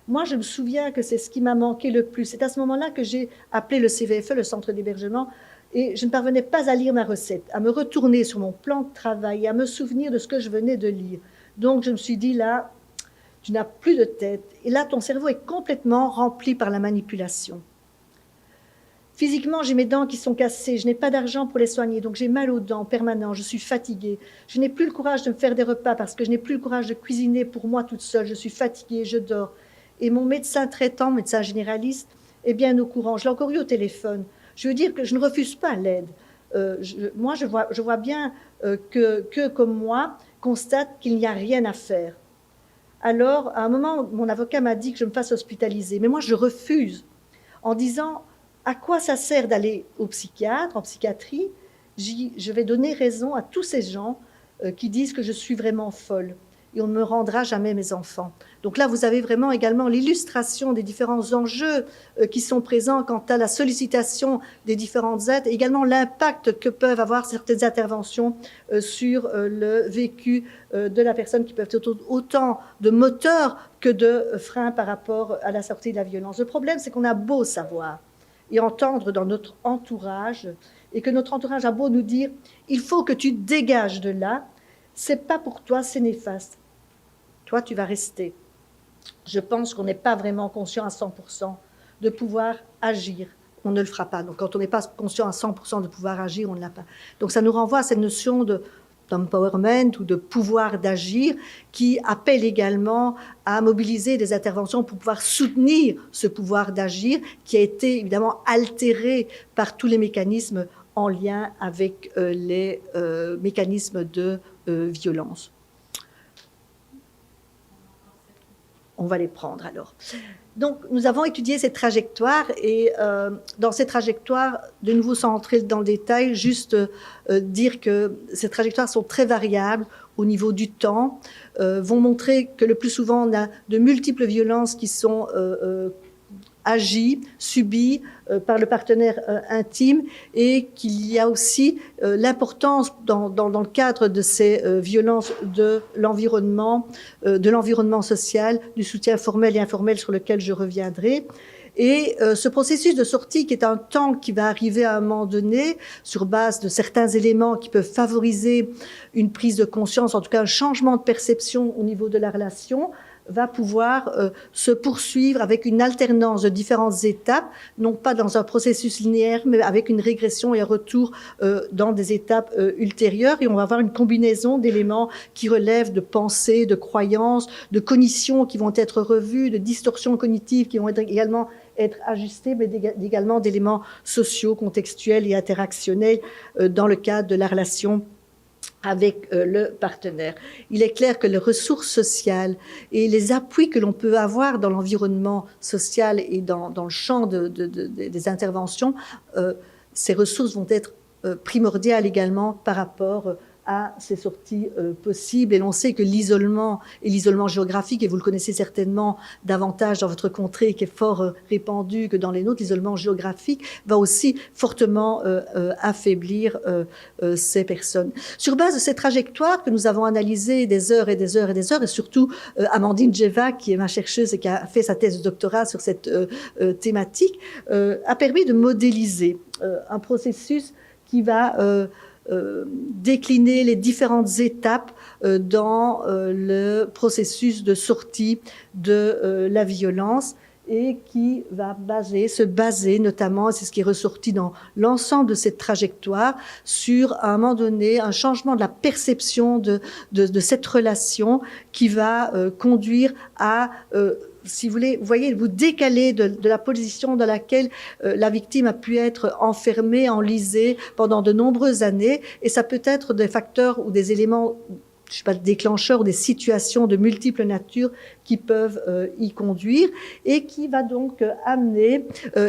Moi, je me souviens que c'est ce qui m'a manqué le plus. C'est à ce moment-là que j'ai appelé le CVFE, le centre d'hébergement, et je ne parvenais pas à lire ma recette, à me retourner sur mon plan de travail, à me souvenir de ce que je venais de lire. Donc, je me suis dit, là, tu n'as plus de tête. Et là, ton cerveau est complètement rempli par la manipulation. Physiquement, j'ai mes dents qui sont cassées, je n'ai pas d'argent pour les soigner, donc j'ai mal aux dents permanent, je suis fatiguée. Je n'ai plus le courage de me faire des repas parce que je n'ai plus le courage de cuisiner pour moi toute seule, je suis fatiguée, je dors. Et mon médecin traitant, médecin généraliste, est bien au courant. Je l'ai encore eu au téléphone. Je veux dire que je ne refuse pas l'aide. Moi, je vois bien que, comme moi, constate qu'il n'y a rien à faire. Alors, à un moment, mon avocat m'a dit que je me fasse hospitaliser. Mais moi, je refuse, en disant, à quoi ça sert d'aller au psychiatre, en psychiatrie? Je vais donner raison à tous ces gens qui disent que je suis vraiment folle. Et on ne me rendra jamais mes enfants. Donc là, vous avez vraiment également l'illustration des différents enjeux qui sont présents quant à la sollicitation des différentes aides, et également l'impact que peuvent avoir certaines interventions sur le vécu de la personne, qui peuvent être autant de moteurs que de freins par rapport à la sortie de la violence. Le problème, c'est qu'on a beau savoir et entendre dans notre entourage, et que notre entourage a beau nous dire « il faut que tu te dégages de là », c'est pas pour toi, c'est néfaste. Toi, tu vas rester. Je pense qu'on n'est pas vraiment conscient à 100% de pouvoir agir. On ne le fera pas. Donc, quand on n'est pas conscient à 100% de pouvoir agir, on ne l'a pas. Donc, ça nous renvoie à cette notion d'empowerment ou de pouvoir d'agir qui appelle également à mobiliser des interventions pour pouvoir soutenir ce pouvoir d'agir qui a été évidemment altéré par tous les mécanismes en lien avec les mécanismes de violence. on va les prendre alors. Donc, nous avons étudié cette trajectoire et dans cette trajectoire, de nouveau sans entrer dans le détail, juste dire que ces trajectoires sont très variables au niveau du temps, vont montrer que le plus souvent, on a de multiples violences qui sont agies, subies par le partenaire intime et qu'il y a aussi l'importance dans le cadre de ces violences de l'environnement social, du soutien formel et informel sur lequel je reviendrai. Et ce processus de sortie, qui est un temps qui va arriver à un moment donné, sur base de certains éléments qui peuvent favoriser une prise de conscience, en tout cas un changement de perception au niveau de la relation, va pouvoir se poursuivre avec une alternance de différentes étapes, non pas dans un processus linéaire, mais avec une régression et un retour dans des étapes ultérieures. Et on va avoir une combinaison d'éléments qui relèvent de pensées, de croyances, de cognitions qui vont être revues, de distorsions cognitives qui vont également être ajustées, mais également d'éléments sociaux, contextuels et interactionnels dans le cadre de la relation avec le partenaire. Il est clair que les ressources sociales et les appuis que l'on peut avoir dans l'environnement social et dans le champ des interventions, ces ressources vont être primordiales également par rapport à ces sorties possibles. Et l'on sait que l'isolement et l'isolement géographique, et vous le connaissez certainement davantage dans votre contrée qui est fort répandu que dans les nôtres, l'isolement géographique va aussi fortement affaiblir ces personnes. Sur base de cette trajectoire que nous avons analysée des heures et des heures et des heures, et surtout Amandine Djeva, qui est ma chercheuse et qui a fait sa thèse de doctorat sur cette thématique, a permis de modéliser un processus qui va décliner les différentes étapes dans le processus de sortie de la violence et qui va se baser notamment, c'est ce qui est ressorti dans l'ensemble de cette trajectoire, sur à un moment donné un changement de la perception de cette relation qui va conduire à si vous voulez, vous voyez, vous décalez de la position dans laquelle la victime a pu être enfermée, enlisée pendant de nombreuses années, et ça peut être des facteurs ou des éléments, je sais pas, déclencheurs ou des situations de multiples natures qui peuvent y conduire, et qui va donc amener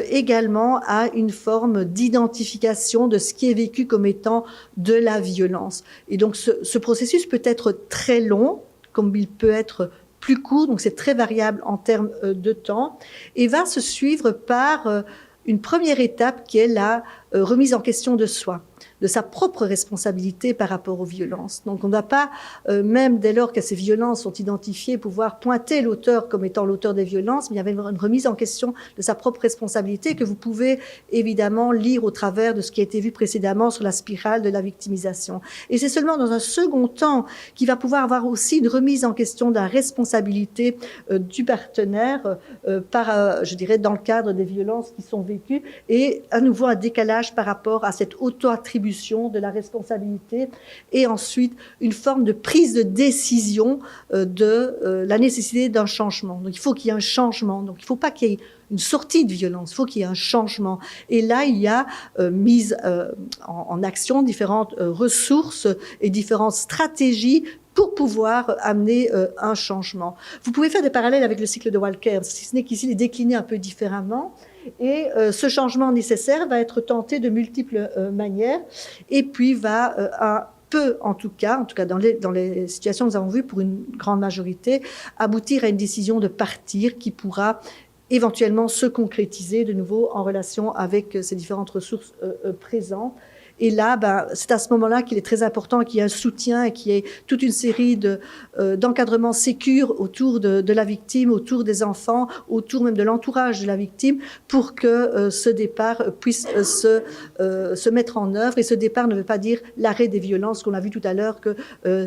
également à une forme d'identification de ce qui est vécu comme étant de la violence. Et donc ce processus peut être très long, comme il peut être plus court, donc c'est très variable en termes de temps, et va se suivre par une première étape qui est la remise en question de soi, de sa propre responsabilité par rapport aux violences. Donc on ne va pas, même dès lors que ces violences sont identifiées, pouvoir pointer l'auteur comme étant l'auteur des violences, mais il y avait une remise en question de sa propre responsabilité que vous pouvez évidemment lire au travers de ce qui a été vu précédemment sur la spirale de la victimisation. Et c'est seulement dans un second temps qu'il va pouvoir avoir aussi une remise en question de la responsabilité du partenaire je dirais, dans le cadre des violences qui sont vécues, et à nouveau un décalage par rapport à cette auto-attribution de la responsabilité, et ensuite une forme de prise de décision de la nécessité d'un changement. Donc il faut qu'il y ait un changement, donc il ne faut pas qu'il y ait une sortie de violence, il faut qu'il y ait un changement. Et là, il y a mise en action différentes ressources et différentes stratégies pour pouvoir amener un changement. Vous pouvez faire des parallèles avec le cycle de Walker, si ce n'est qu'ici il est décliné un peu différemment. Et ce changement nécessaire va être tenté de multiples manières, et puis va en tout cas dans les situations que nous avons vues, pour une grande majorité, aboutir à une décision de partir qui pourra éventuellement se concrétiser de nouveau en relation avec ces différentes ressources présentes. Et là, c'est à ce moment-là qu'il est très important qu'il y ait un soutien et qu'il y ait toute une série d'encadrements sécurs autour de la victime, autour des enfants, autour même de l'entourage de la victime, pour que ce départ puisse se mettre en œuvre. Et ce départ ne veut pas dire l'arrêt des violences, qu'on a vu tout à l'heure que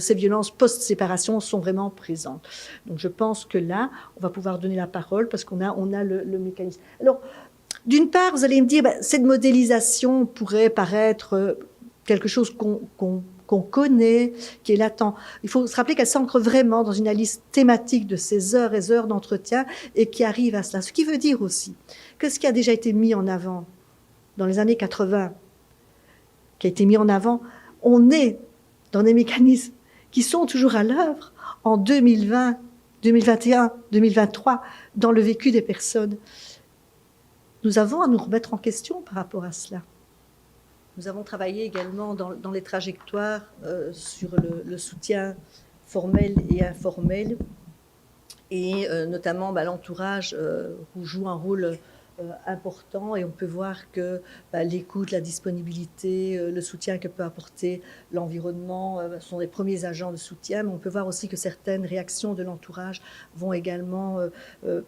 ces violences post-séparation sont vraiment présentes. Donc je pense que là, on va pouvoir donner la parole parce qu'on a le mécanisme. Alors, d'une part, vous allez me dire, cette modélisation pourrait paraître quelque chose qu'on connaît, qui est latent. Il faut se rappeler qu'elle s'ancre vraiment dans une analyse thématique de ces heures et heures d'entretien et qui arrive à cela. Ce qui veut dire aussi que ce qui a déjà été mis en avant dans les années 80, qui a été mis en avant, on est dans des mécanismes qui sont toujours à l'œuvre en 2020, 2021, 2023, dans le vécu des personnes. Nous avons à nous remettre en question par rapport à cela. Nous avons travaillé également dans les trajectoires sur le soutien formel et informel, et notamment l'entourage joue un rôle important, et on peut voir que l'écoute, la disponibilité, le soutien que peut apporter l'environnement sont les premiers agents de soutien, mais on peut voir aussi que certaines réactions de l'entourage vont également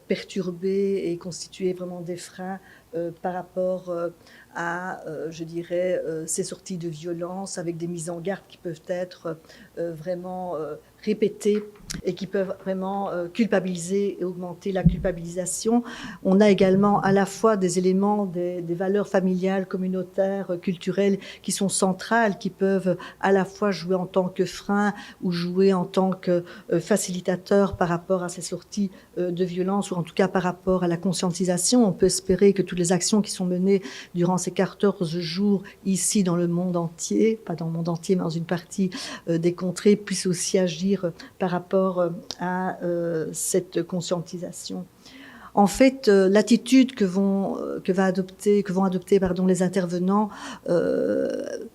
perturber et constituer vraiment des freins par rapport à, je dirais, ces sorties de violence, avec des mises en garde qui peuvent être vraiment répétées et qui peuvent vraiment culpabiliser et augmenter la culpabilisation. On a également à la fois des éléments, des valeurs familiales, communautaires, culturelles qui sont centrales, qui peuvent à la fois jouer en tant que frein ou jouer en tant que facilitateur par rapport à ces sorties de violence, ou en tout cas par rapport à la conscientisation. On peut espérer que toutes les actions qui sont menées durant ces 14 jours ici dans le monde entier, pas dans le monde entier mais dans une partie des contrées, puissent aussi agir par rapport à cette conscientisation. En fait, l'attitude que vont adopter les intervenants,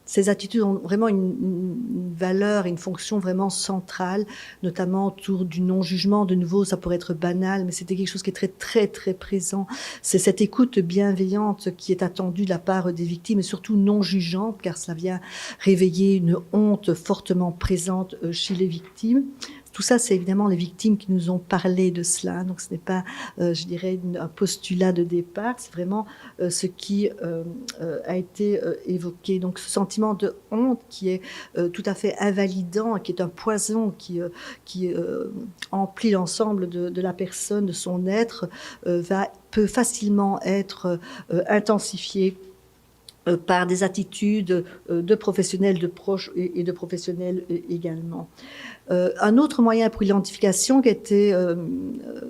ces attitudes ont vraiment une valeur, une fonction vraiment centrale, notamment autour du non-jugement. De nouveau, ça pourrait être banal, mais c'était quelque chose qui est très, très, très présent. C'est cette écoute bienveillante qui est attendue de la part des victimes, et surtout non jugeante, car cela vient réveiller une honte fortement présente chez les victimes. Tout ça, c'est évidemment les victimes qui nous ont parlé de cela. Donc, ce n'est pas, je dirais, un postulat de départ. C'est vraiment ce qui a été évoqué. Donc, ce sentiment de honte qui est tout à fait invalidant, qui est un poison qui emplit l'ensemble de la personne, de son être, peut facilement être intensifié par des attitudes de professionnels, de proches et de professionnels également. Un autre moyen pour l'identification qui a été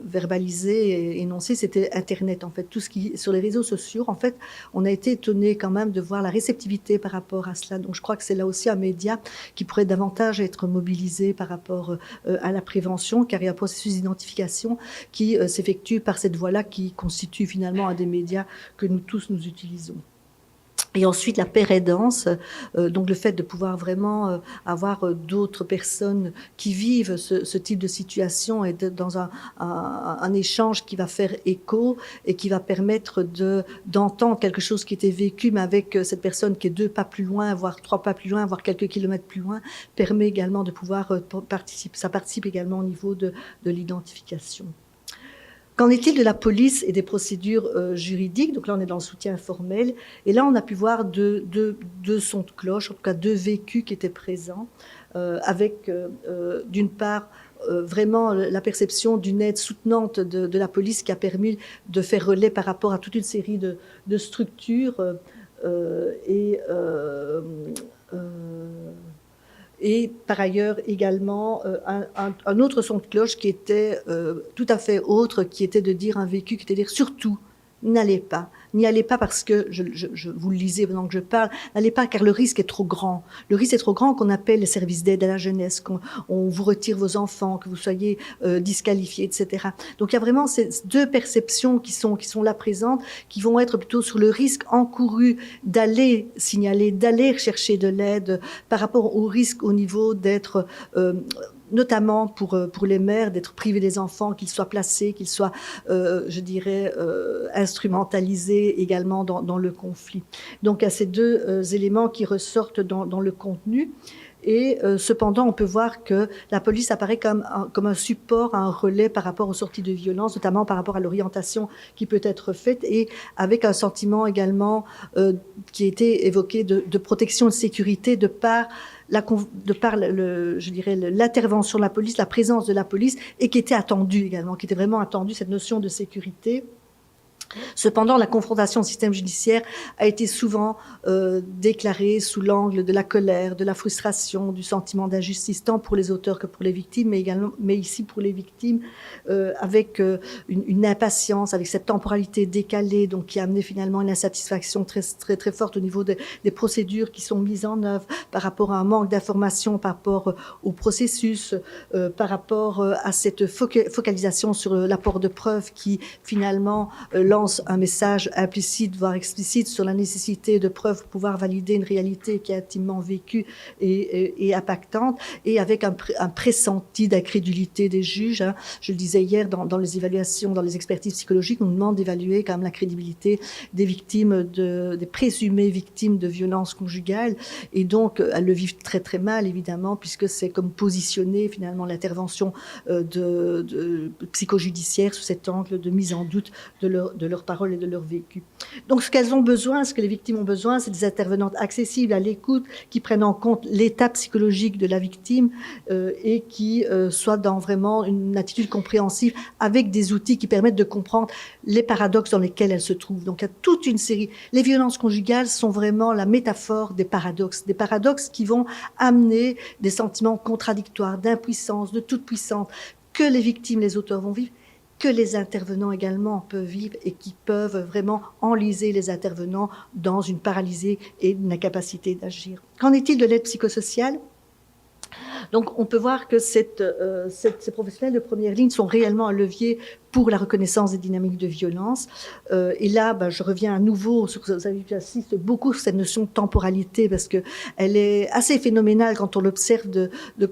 verbalisé et énoncé, c'était Internet. En fait, tout ce qui sur les réseaux sociaux, en fait, on a été étonné quand même de voir la réceptivité par rapport à cela. Donc, je crois que c'est là aussi un média qui pourrait davantage être mobilisé par rapport à la prévention, car il y a un processus d'identification qui s'effectue par cette voie-là, qui constitue finalement un des médias que nous tous nous utilisons. Et ensuite, la pérédance, donc le fait de pouvoir vraiment avoir d'autres personnes qui vivent ce type de situation, et dans un échange qui va faire écho et qui va permettre d'entendre quelque chose qui était vécu, mais avec cette personne qui est 2 pas plus loin, voire 3 pas plus loin, voire quelques kilomètres plus loin, permet également de pouvoir participer. Ça participe également au niveau de l'identification. Qu'en est-il de la police et des procédures juridiques? Donc là, on est dans le soutien formel. Et là, on a pu voir deux sons de cloche, en tout cas 2 vécus qui étaient présents, avec d'une part vraiment la perception d'une aide soutenante de la police qui a permis de faire relais par rapport à toute une série de structures et par ailleurs également un autre son de cloche qui était tout à fait autre, qui était de dire un vécu, qui était de dire surtout n'allez pas. N'y allez pas parce que, je vous le lisais pendant que je parle, n'allez pas car le risque est trop grand. Le risque est trop grand qu'on appelle les services d'aide à la jeunesse, qu'on vous retire vos enfants, que vous soyez disqualifiés, etc. Donc il y a vraiment ces 2 perceptions qui sont là présentes, qui vont être plutôt sur le risque encouru d'aller signaler, d'aller chercher de l'aide par rapport au risque au niveau d'être notamment pour les mères, d'être privées des enfants, qu'ils soient placés, qu'ils soient, je dirais, instrumentalisés également dans le conflit. Donc, il y a ces 2 éléments qui ressortent dans le contenu. Et cependant, on peut voir que la police apparaît comme un support, un relais par rapport aux sorties de violence, notamment par rapport à l'orientation qui peut être faite, et avec un sentiment également qui a été évoqué de protection et de sécurité de par je dirais, l'intervention de la police, la présence de la police, et qui était attendue également, qui était vraiment attendue, cette notion de sécurité. Cependant, la confrontation au système judiciaire a été souvent déclarée sous l'angle de la colère, de la frustration, du sentiment d'injustice, tant pour les auteurs que pour les victimes, mais ici pour les victimes, avec une impatience, avec cette temporalité décalée, donc qui a amené finalement une insatisfaction très, très, très forte au niveau des procédures qui sont mises en œuvre, par rapport à un manque d'information, par rapport au processus, par rapport à cette focalisation sur l'apport de preuves qui finalement lance un message implicite, voire explicite, sur la nécessité de preuves pour pouvoir valider une réalité qui est intimement vécue et impactante, et avec un pressenti d'incrédulité des juges. Hein. Je le disais hier, dans les évaluations, dans les expertises psychologiques, on nous demande d'évaluer quand même la crédibilité des victimes, des présumées victimes de violences conjugales, et donc elles le vivent très très mal, évidemment, puisque c'est comme positionner finalement l'intervention psychojudiciaire sous cet angle de mise en doute de leurs paroles et de leur vécu. Donc ce qu'elles ont besoin, ce que les victimes ont besoin, c'est des intervenantes accessibles, à l'écoute, qui prennent en compte l'état psychologique de la victime et qui soient dans vraiment une attitude compréhensive, avec des outils qui permettent de comprendre les paradoxes dans lesquels elles se trouvent. Donc il y a toute une série. Les violences conjugales sont vraiment la métaphore des paradoxes qui vont amener des sentiments contradictoires, d'impuissance, de toute puissance, que les victimes, les auteurs vont vivre, que les intervenants également peuvent vivre, et qui peuvent vraiment enliser les intervenants dans une paralysie et une incapacité d'agir. Qu'en est-il de l'aide psychosociale ? Donc on peut voir que ces professionnels de première ligne sont réellement un levier pour la reconnaissance des dynamiques de violence. Et là, je reviens à nouveau sur, vous avez vu, j'insiste beaucoup sur cette notion de temporalité, parce que elle est assez phénoménale quand on l'observe de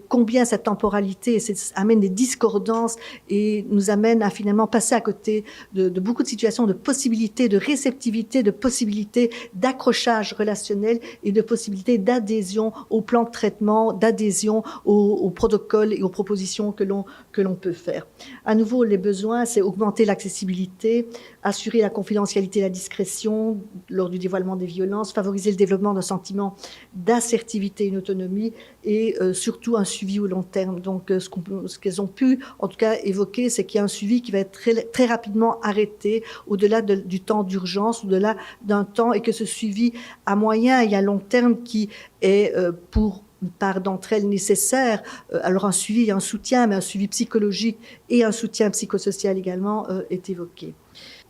combien cette temporalité amène des discordances et nous amène à finalement passer à côté de beaucoup de situations, de possibilités, de réceptivité, de possibilités d'accrochage relationnel et de possibilités d'adhésion au plan de traitement, d'adhésion aux protocoles et aux propositions que l'on peut faire. À nouveau, les besoins, c'est augmenter l'accessibilité, assurer la confidentialité et la discrétion lors du dévoilement des violences, favoriser le développement d'un sentiment d'assertivité et une autonomie, et surtout un suivi au long terme. Donc ce qu'elles ont pu en tout cas évoquer, c'est qu'il y a un suivi qui va être très, très rapidement arrêté au-delà du temps d'urgence, au-delà d'un temps, et que ce suivi à moyen et à long terme qui est pour une part d'entre elles nécessaire, alors un suivi et un soutien, mais un suivi psychologique et un soutien psychosocial également est évoqué.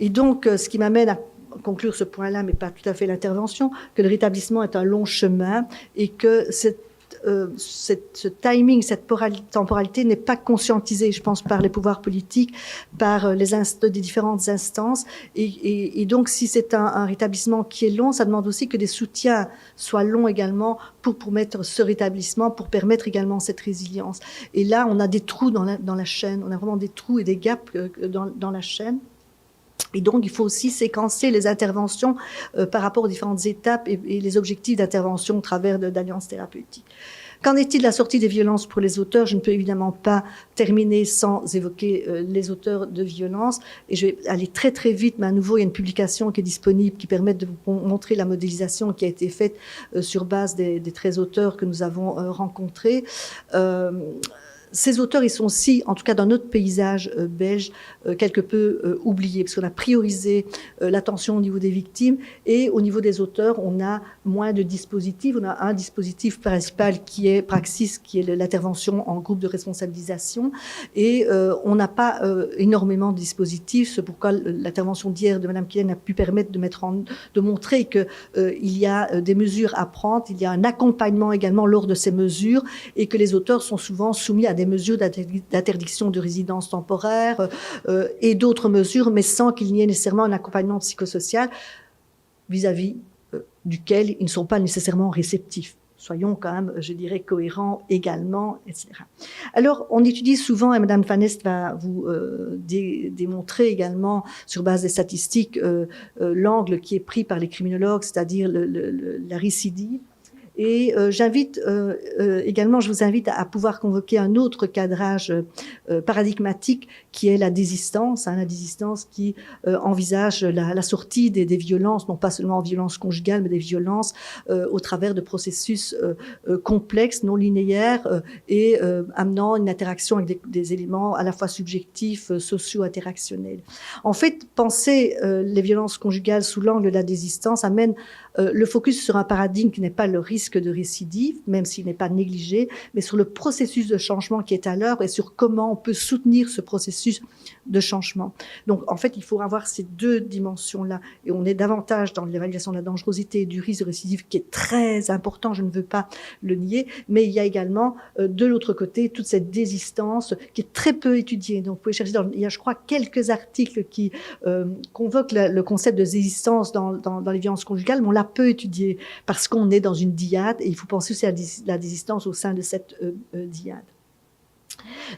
Et donc, ce qui m'amène à conclure ce point-là, mais pas tout à fait l'intervention, que le rétablissement est un long chemin et que ce timing, cette temporalité n'est pas conscientisée, je pense, par les pouvoirs politiques, par des différentes instances. Et donc, si c'est un rétablissement qui est long, ça demande aussi que des soutiens soient longs également pour permettre ce rétablissement, pour permettre également cette résilience. Et là, on a des trous dans la chaîne, on a vraiment des trous et des gaps dans la chaîne. Et donc, il faut aussi séquencer les interventions par rapport aux différentes étapes et les objectifs d'intervention au travers d'alliances thérapeutiques. Qu'en est-il de la sortie des violences pour les auteurs ? Je ne peux évidemment pas terminer sans évoquer les auteurs de violences. Et je vais aller très très vite, mais à nouveau, il y a une publication qui est disponible qui permet de vous montrer la modélisation qui a été faite sur base des 13 auteurs que nous avons rencontrés. Ces auteurs, ils sont aussi, en tout cas dans notre paysage belge, quelque peu oubliés, parce qu'on a priorisé l'attention au niveau des victimes, et au niveau des auteurs, on a moins de dispositifs. On a un dispositif principal qui est Praxis, qui est l'intervention en groupe de responsabilisation, et on n'a pas énormément de dispositifs. C'est pourquoi l'intervention d'hier de Madame Killen a pu permettre de montrer que il y a des mesures à prendre, il y a un accompagnement également lors de ces mesures, et que les auteurs sont souvent soumis à des mesures d'interdiction de résidence temporaire et d'autres mesures, mais sans qu'il n'y ait nécessairement un accompagnement psychosocial vis-à-vis duquel ils ne sont pas nécessairement réceptifs. Soyons quand même, je dirais, cohérents également, etc. Alors, on étudie souvent, et Madame Fanest va vous démontrer également, sur base des statistiques, l'angle qui est pris par les criminologues, c'est-à-dire la récidive. Et également, je vous invite à pouvoir convoquer un autre cadrage paradigmatique qui est la désistance, la désistance qui envisage la sortie des violences, non pas seulement violences conjugales, mais des violences au travers de processus complexes, non linéaires et amenant une interaction avec des éléments à la fois subjectifs, socio-interactionnels. En fait, penser les violences conjugales sous l'angle de la désistance amène le focus sur un paradigme qui n'est pas le risque de récidive, même s'il n'est pas négligé, mais sur le processus de changement qui est à l'œuvre et sur comment on peut soutenir ce processus de changement. Donc, en fait, il faut avoir ces deux dimensions-là. Et on est davantage dans l'évaluation de la dangerosité et du risque de récidive qui est très important, je ne veux pas le nier, mais il y a également, de l'autre côté, toute cette désistance qui est très peu étudiée. Donc, vous pouvez chercher il y a, je crois, quelques articles qui convoquent le concept de désistance dans les violences conjugales, mais on l'a peu étudié parce qu'on est dans une dyade et il faut penser aussi à la désistance au sein de cette dyade.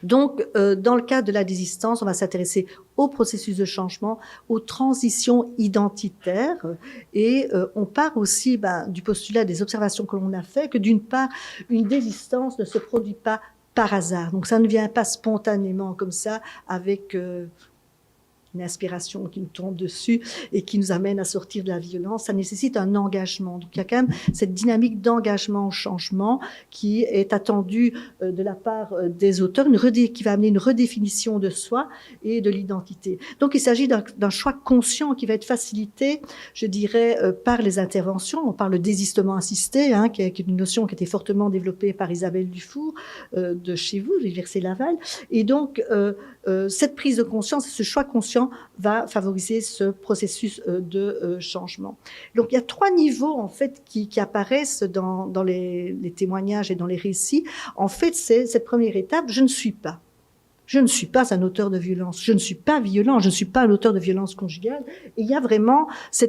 Donc, dans le cadre de la désistance, on va s'intéresser au processus de changement, aux transitions identitaires et on part aussi du postulat des observations que l'on a fait que d'une part, une désistance ne se produit pas par hasard. Donc, ça ne vient pas spontanément comme ça avec une inspiration qui nous tombe dessus et qui nous amène à sortir de la violence, ça nécessite un engagement. Donc il y a quand même cette dynamique d'engagement au changement qui est attendue de la part des auteurs, qui va amener une redéfinition de soi et de l'identité. Donc il s'agit d'un choix conscient qui va être facilité, je dirais, par les interventions. On parle de désistement assisté, qui est une notion qui a été fortement développée par Isabelle Dufour de chez vous, l'Université Laval. Et donc cette prise de conscience, ce choix conscient va favoriser ce processus de changement. Donc il y a trois niveaux en fait qui apparaissent dans les témoignages et dans les récits. En fait, c'est cette première étape, je ne suis pas. Je ne suis pas un auteur de violence, je ne suis pas violent, je ne suis pas un auteur de violence conjugale. Et il y a vraiment ce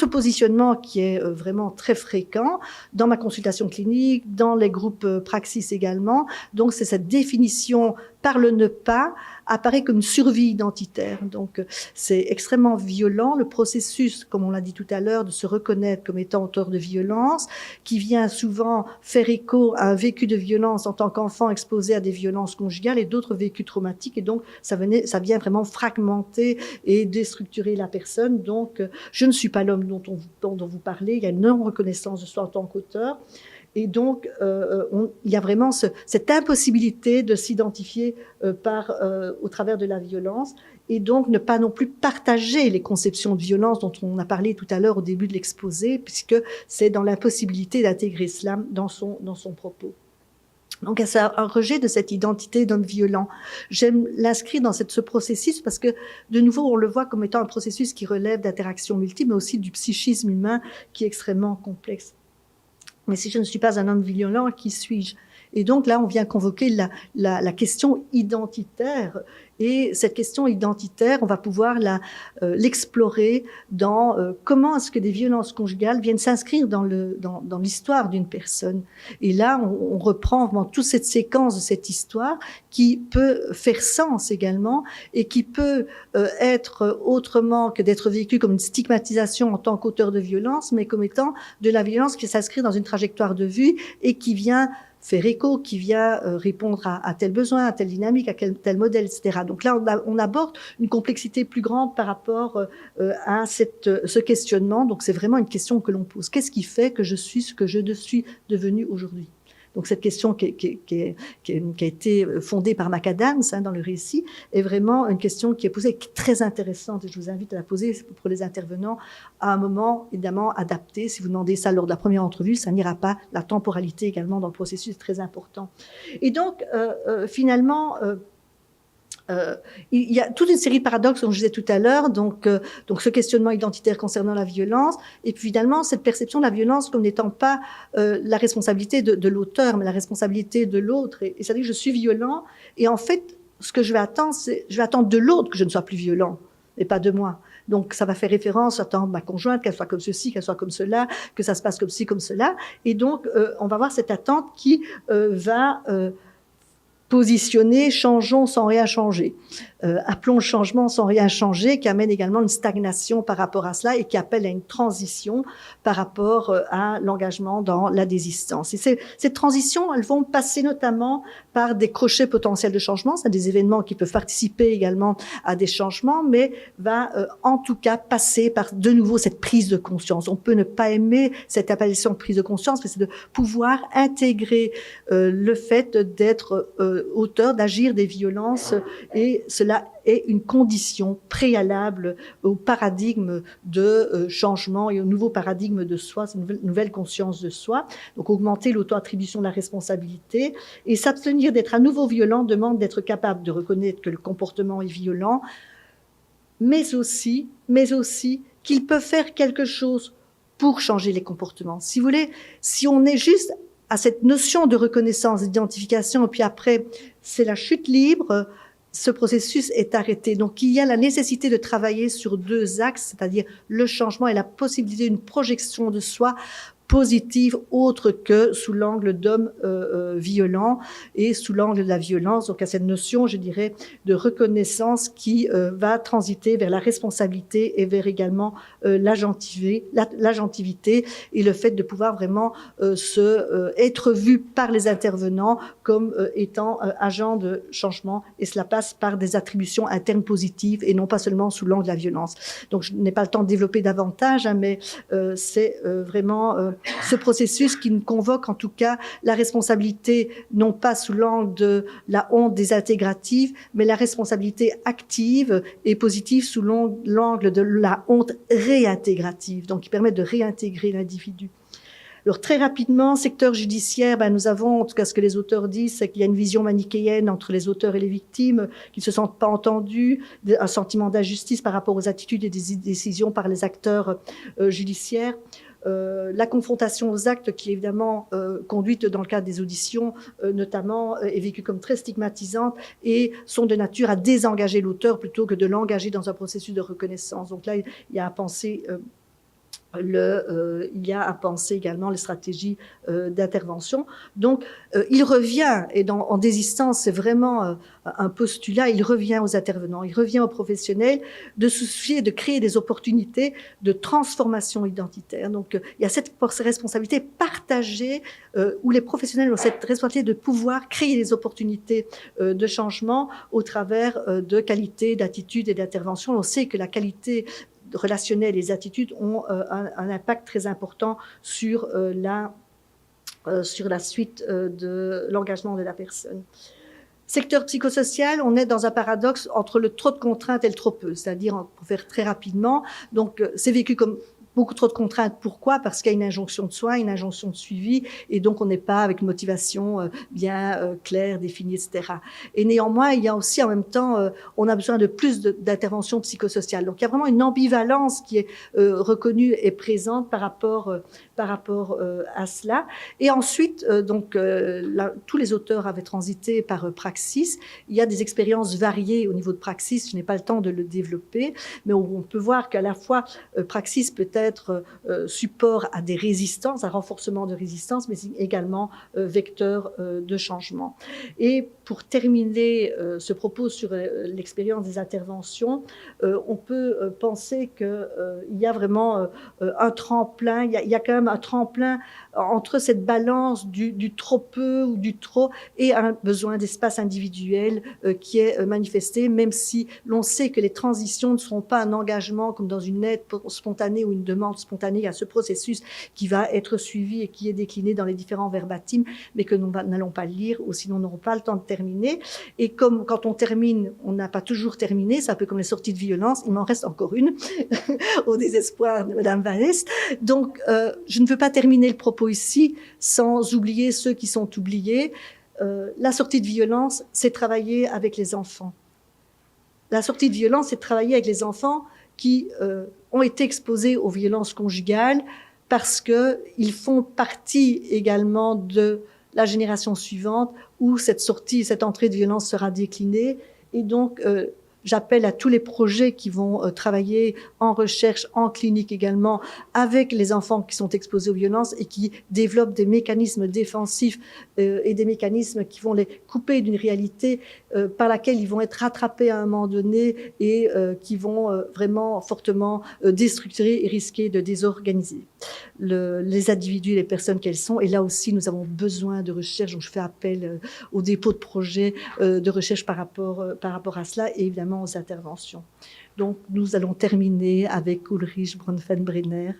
positionnement qui est vraiment très fréquent dans ma consultation clinique, dans les groupes Praxis également. Donc c'est cette définition par le ne pas apparaît comme une survie identitaire. Donc c'est extrêmement violent, le processus, comme on l'a dit tout à l'heure, de se reconnaître comme étant auteur de violence, qui vient souvent faire écho à un vécu de violence en tant qu'enfant exposé à des violences conjugales et d'autres vécus traumatiques. Et donc ça vient vraiment fragmenter et déstructurer la personne. Donc je ne suis pas l'homme dont vous parlez, il y a une non-reconnaissance de soi en tant qu'auteur. Et donc, il y a vraiment cette impossibilité de s'identifier au travers de la violence et donc ne pas non plus partager les conceptions de violence dont on a parlé tout à l'heure au début de l'exposé, puisque c'est dans l'impossibilité d'intégrer cela dans son propos. Donc, c'est un rejet de cette identité d'homme violent. J'aime l'inscrire dans ce processus parce que, de nouveau, on le voit comme étant un processus qui relève d'interactions multiples, mais aussi du psychisme humain qui est extrêmement complexe. Mais si je ne suis pas un homme violent, qui suis-je? Et donc là, on vient convoquer la question identitaire. Et cette question identitaire, on va pouvoir l'explorer dans comment est-ce que des violences conjugales viennent s'inscrire dans l'histoire d'une personne. Et là, on reprend vraiment toute cette séquence de cette histoire qui peut faire sens également et qui peut être autrement que d'être vécue comme une stigmatisation en tant qu'auteur de violence, mais comme étant de la violence qui s'inscrit dans une trajectoire de vie et qui vient faire écho, qui vient répondre à tel besoin, à telle dynamique, à tel modèle, etc. Donc là, on aborde une complexité plus grande par rapport à ce questionnement. Donc c'est vraiment une question que l'on pose. Qu'est-ce qui fait que je suis ce que je suis devenue aujourd'hui? Donc cette question qui a été fondée par McAdams dans le récit est vraiment une question qui est posée, qui est très intéressante, et je vous invite à la poser pour les intervenants à un moment évidemment adapté. Si vous demandez ça lors de la première entrevue, ça n'ira pas. La temporalité également dans le processus est très important. Et donc finalement, il y a toute une série de paradoxes, comme je disais tout à l'heure, donc ce questionnement identitaire concernant la violence, et puis finalement cette perception de la violence comme n'étant pas la responsabilité de l'auteur, mais la responsabilité de l'autre. Et ça dit que je suis violent, et en fait, ce que je vais attendre, c'est je vais attendre de l'autre que je ne sois plus violent, et pas de moi. Donc ça va faire référence, j'attends ma conjointe, qu'elle soit comme ceci, qu'elle soit comme cela, que ça se passe comme ci, comme cela. Et donc on va voir cette attente qui va positionner, changeons sans rien changer. Appelons le changement sans rien changer, qui amène également une stagnation par rapport à cela et qui appelle à une transition par rapport à l'engagement dans la désistance. Et ces transitions, elles vont passer notamment par des crochets potentiels de changement, c'est des événements qui peuvent participer également à des changements, mais va en tout cas passer par de nouveau cette prise de conscience. On peut ne pas aimer cette appellation de prise de conscience, mais c'est de pouvoir intégrer le fait d'être auteur, d'agir des violences, et cela est une condition préalable au paradigme de changement et au nouveau paradigme de soi, c'est une nouvelle conscience de soi. Donc augmenter l'auto-attribution de la responsabilité et s'abstenir d'être à nouveau violent demande d'être capable de reconnaître que le comportement est violent, mais aussi qu'il peut faire quelque chose pour changer les comportements. Si vous voulez, si on est juste à cette notion de reconnaissance, d'identification, et puis après, c'est la chute libre, ce processus est arrêté. Donc, il y a la nécessité de travailler sur deux axes, c'est-à-dire le changement et la possibilité d'une projection de soi positive autre que sous l'angle d'homme violent et sous l'angle de la violence. Donc, à cette notion, je dirais, de reconnaissance qui va transiter vers la responsabilité et vers également l'agentivité et le fait de pouvoir vraiment être vu par les intervenants comme étant agents de changement, et cela passe par des attributions internes positives et non pas seulement sous l'angle de la violence. Donc, je n'ai pas le temps de développer davantage, hein, mais c'est vraiment ce processus qui nous convoque en tout cas la responsabilité, non pas sous l'angle de la honte désintégrative, mais la responsabilité active et positive sous l'angle de la honte réintégrative, donc qui permet de réintégrer l'individu. Alors très rapidement, secteur judiciaire, nous avons, en tout cas ce que les auteurs disent, c'est qu'il y a une vision manichéenne entre les auteurs et les victimes, qui ne se sentent pas entendus, un sentiment d'injustice par rapport aux attitudes et des décisions par les acteurs judiciaires. La confrontation aux actes qui est évidemment conduite dans le cadre des auditions notamment est vécue comme très stigmatisante et sont de nature à désengager l'auteur plutôt que de l'engager dans un processus de reconnaissance. Donc là, il y a à penser également les stratégies d'intervention. Donc, il revient, et en désistance, c'est vraiment un postulat, il revient aux intervenants, il revient aux professionnels de se soucier de créer des opportunités de transformation identitaire. Donc, il y a cette responsabilité partagée où les professionnels ont cette responsabilité de pouvoir créer des opportunités de changement au travers de qualité, d'attitude et d'intervention. On sait que la qualité relationnelles et les attitudes ont un impact très important sur la suite de l'engagement de la personne. Secteur psychosocial, on est dans un paradoxe entre le trop de contraintes et le trop peu, c'est-à-dire, pour faire très rapidement, donc c'est vécu comme beaucoup trop de contraintes. Pourquoi? Parce qu'il y a une injonction de soins, une injonction de suivi, et donc on n'est pas avec une motivation bien claire, définie, etc. Et néanmoins, il y a aussi en même temps, on a besoin de plus d'interventions psychosociales. Donc il y a vraiment une ambivalence qui est reconnue et présente par rapport à cela. Et ensuite, tous les auteurs avaient transité par Praxis. Il y a des expériences variées au niveau de Praxis. Je n'ai pas le temps de le développer, mais on peut voir qu'à la fois Praxis peut être support à des résistances, un renforcement de résistance, mais également vecteur de changement. Et pour terminer ce propos sur l'expérience des interventions, on peut penser qu'il y a vraiment un tremplin, il y a quand même un tremplin entre cette balance du trop peu ou du trop et un besoin d'espace individuel qui est manifesté, même si l'on sait que les transitions ne seront pas un engagement comme dans une aide spontanée ou une demande spontanée à ce processus qui va être suivi et qui est décliné dans les différents verbatims, mais que nous n'allons pas lire ou sinon nous n'aurons pas le temps de terminer. Et comme quand on termine, on n'a pas toujours terminé, c'est un peu comme les sorties de violence, il m'en reste encore une, au désespoir de Madame Vallès. Donc, je ne veux pas terminer le propos ici sans oublier ceux qui sont oubliés. La sortie de violence, c'est travailler avec les enfants. La sortie de violence, c'est travailler avec les enfants qui ont été exposés aux violences conjugales parce qu'ils font partie également de la génération suivante où cette sortie, cette entrée de violence sera déclinée. Et donc, J'appelle à tous les projets qui vont travailler en recherche, en clinique également, avec les enfants qui sont exposés aux violences et qui développent des mécanismes défensifs et des mécanismes qui vont les couper d'une réalité par laquelle ils vont être rattrapés à un moment donné et qui vont vraiment fortement déstructurer et risquer de désorganiser les individus, les personnes qu'elles sont. Et là aussi, nous avons besoin de recherche. Donc, je fais appel au dépôt de projets de recherche par rapport à cela et évidemment aux interventions. Donc, nous allons terminer avec Ulrich Bronfenbrenner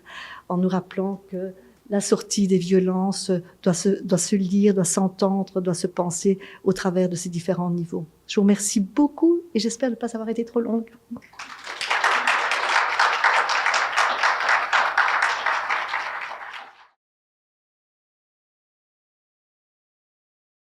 en nous rappelant que la sortie des violences doit se lire, doit s'entendre, doit se penser au travers de ces différents niveaux. Je vous remercie beaucoup et j'espère ne pas avoir été trop longue.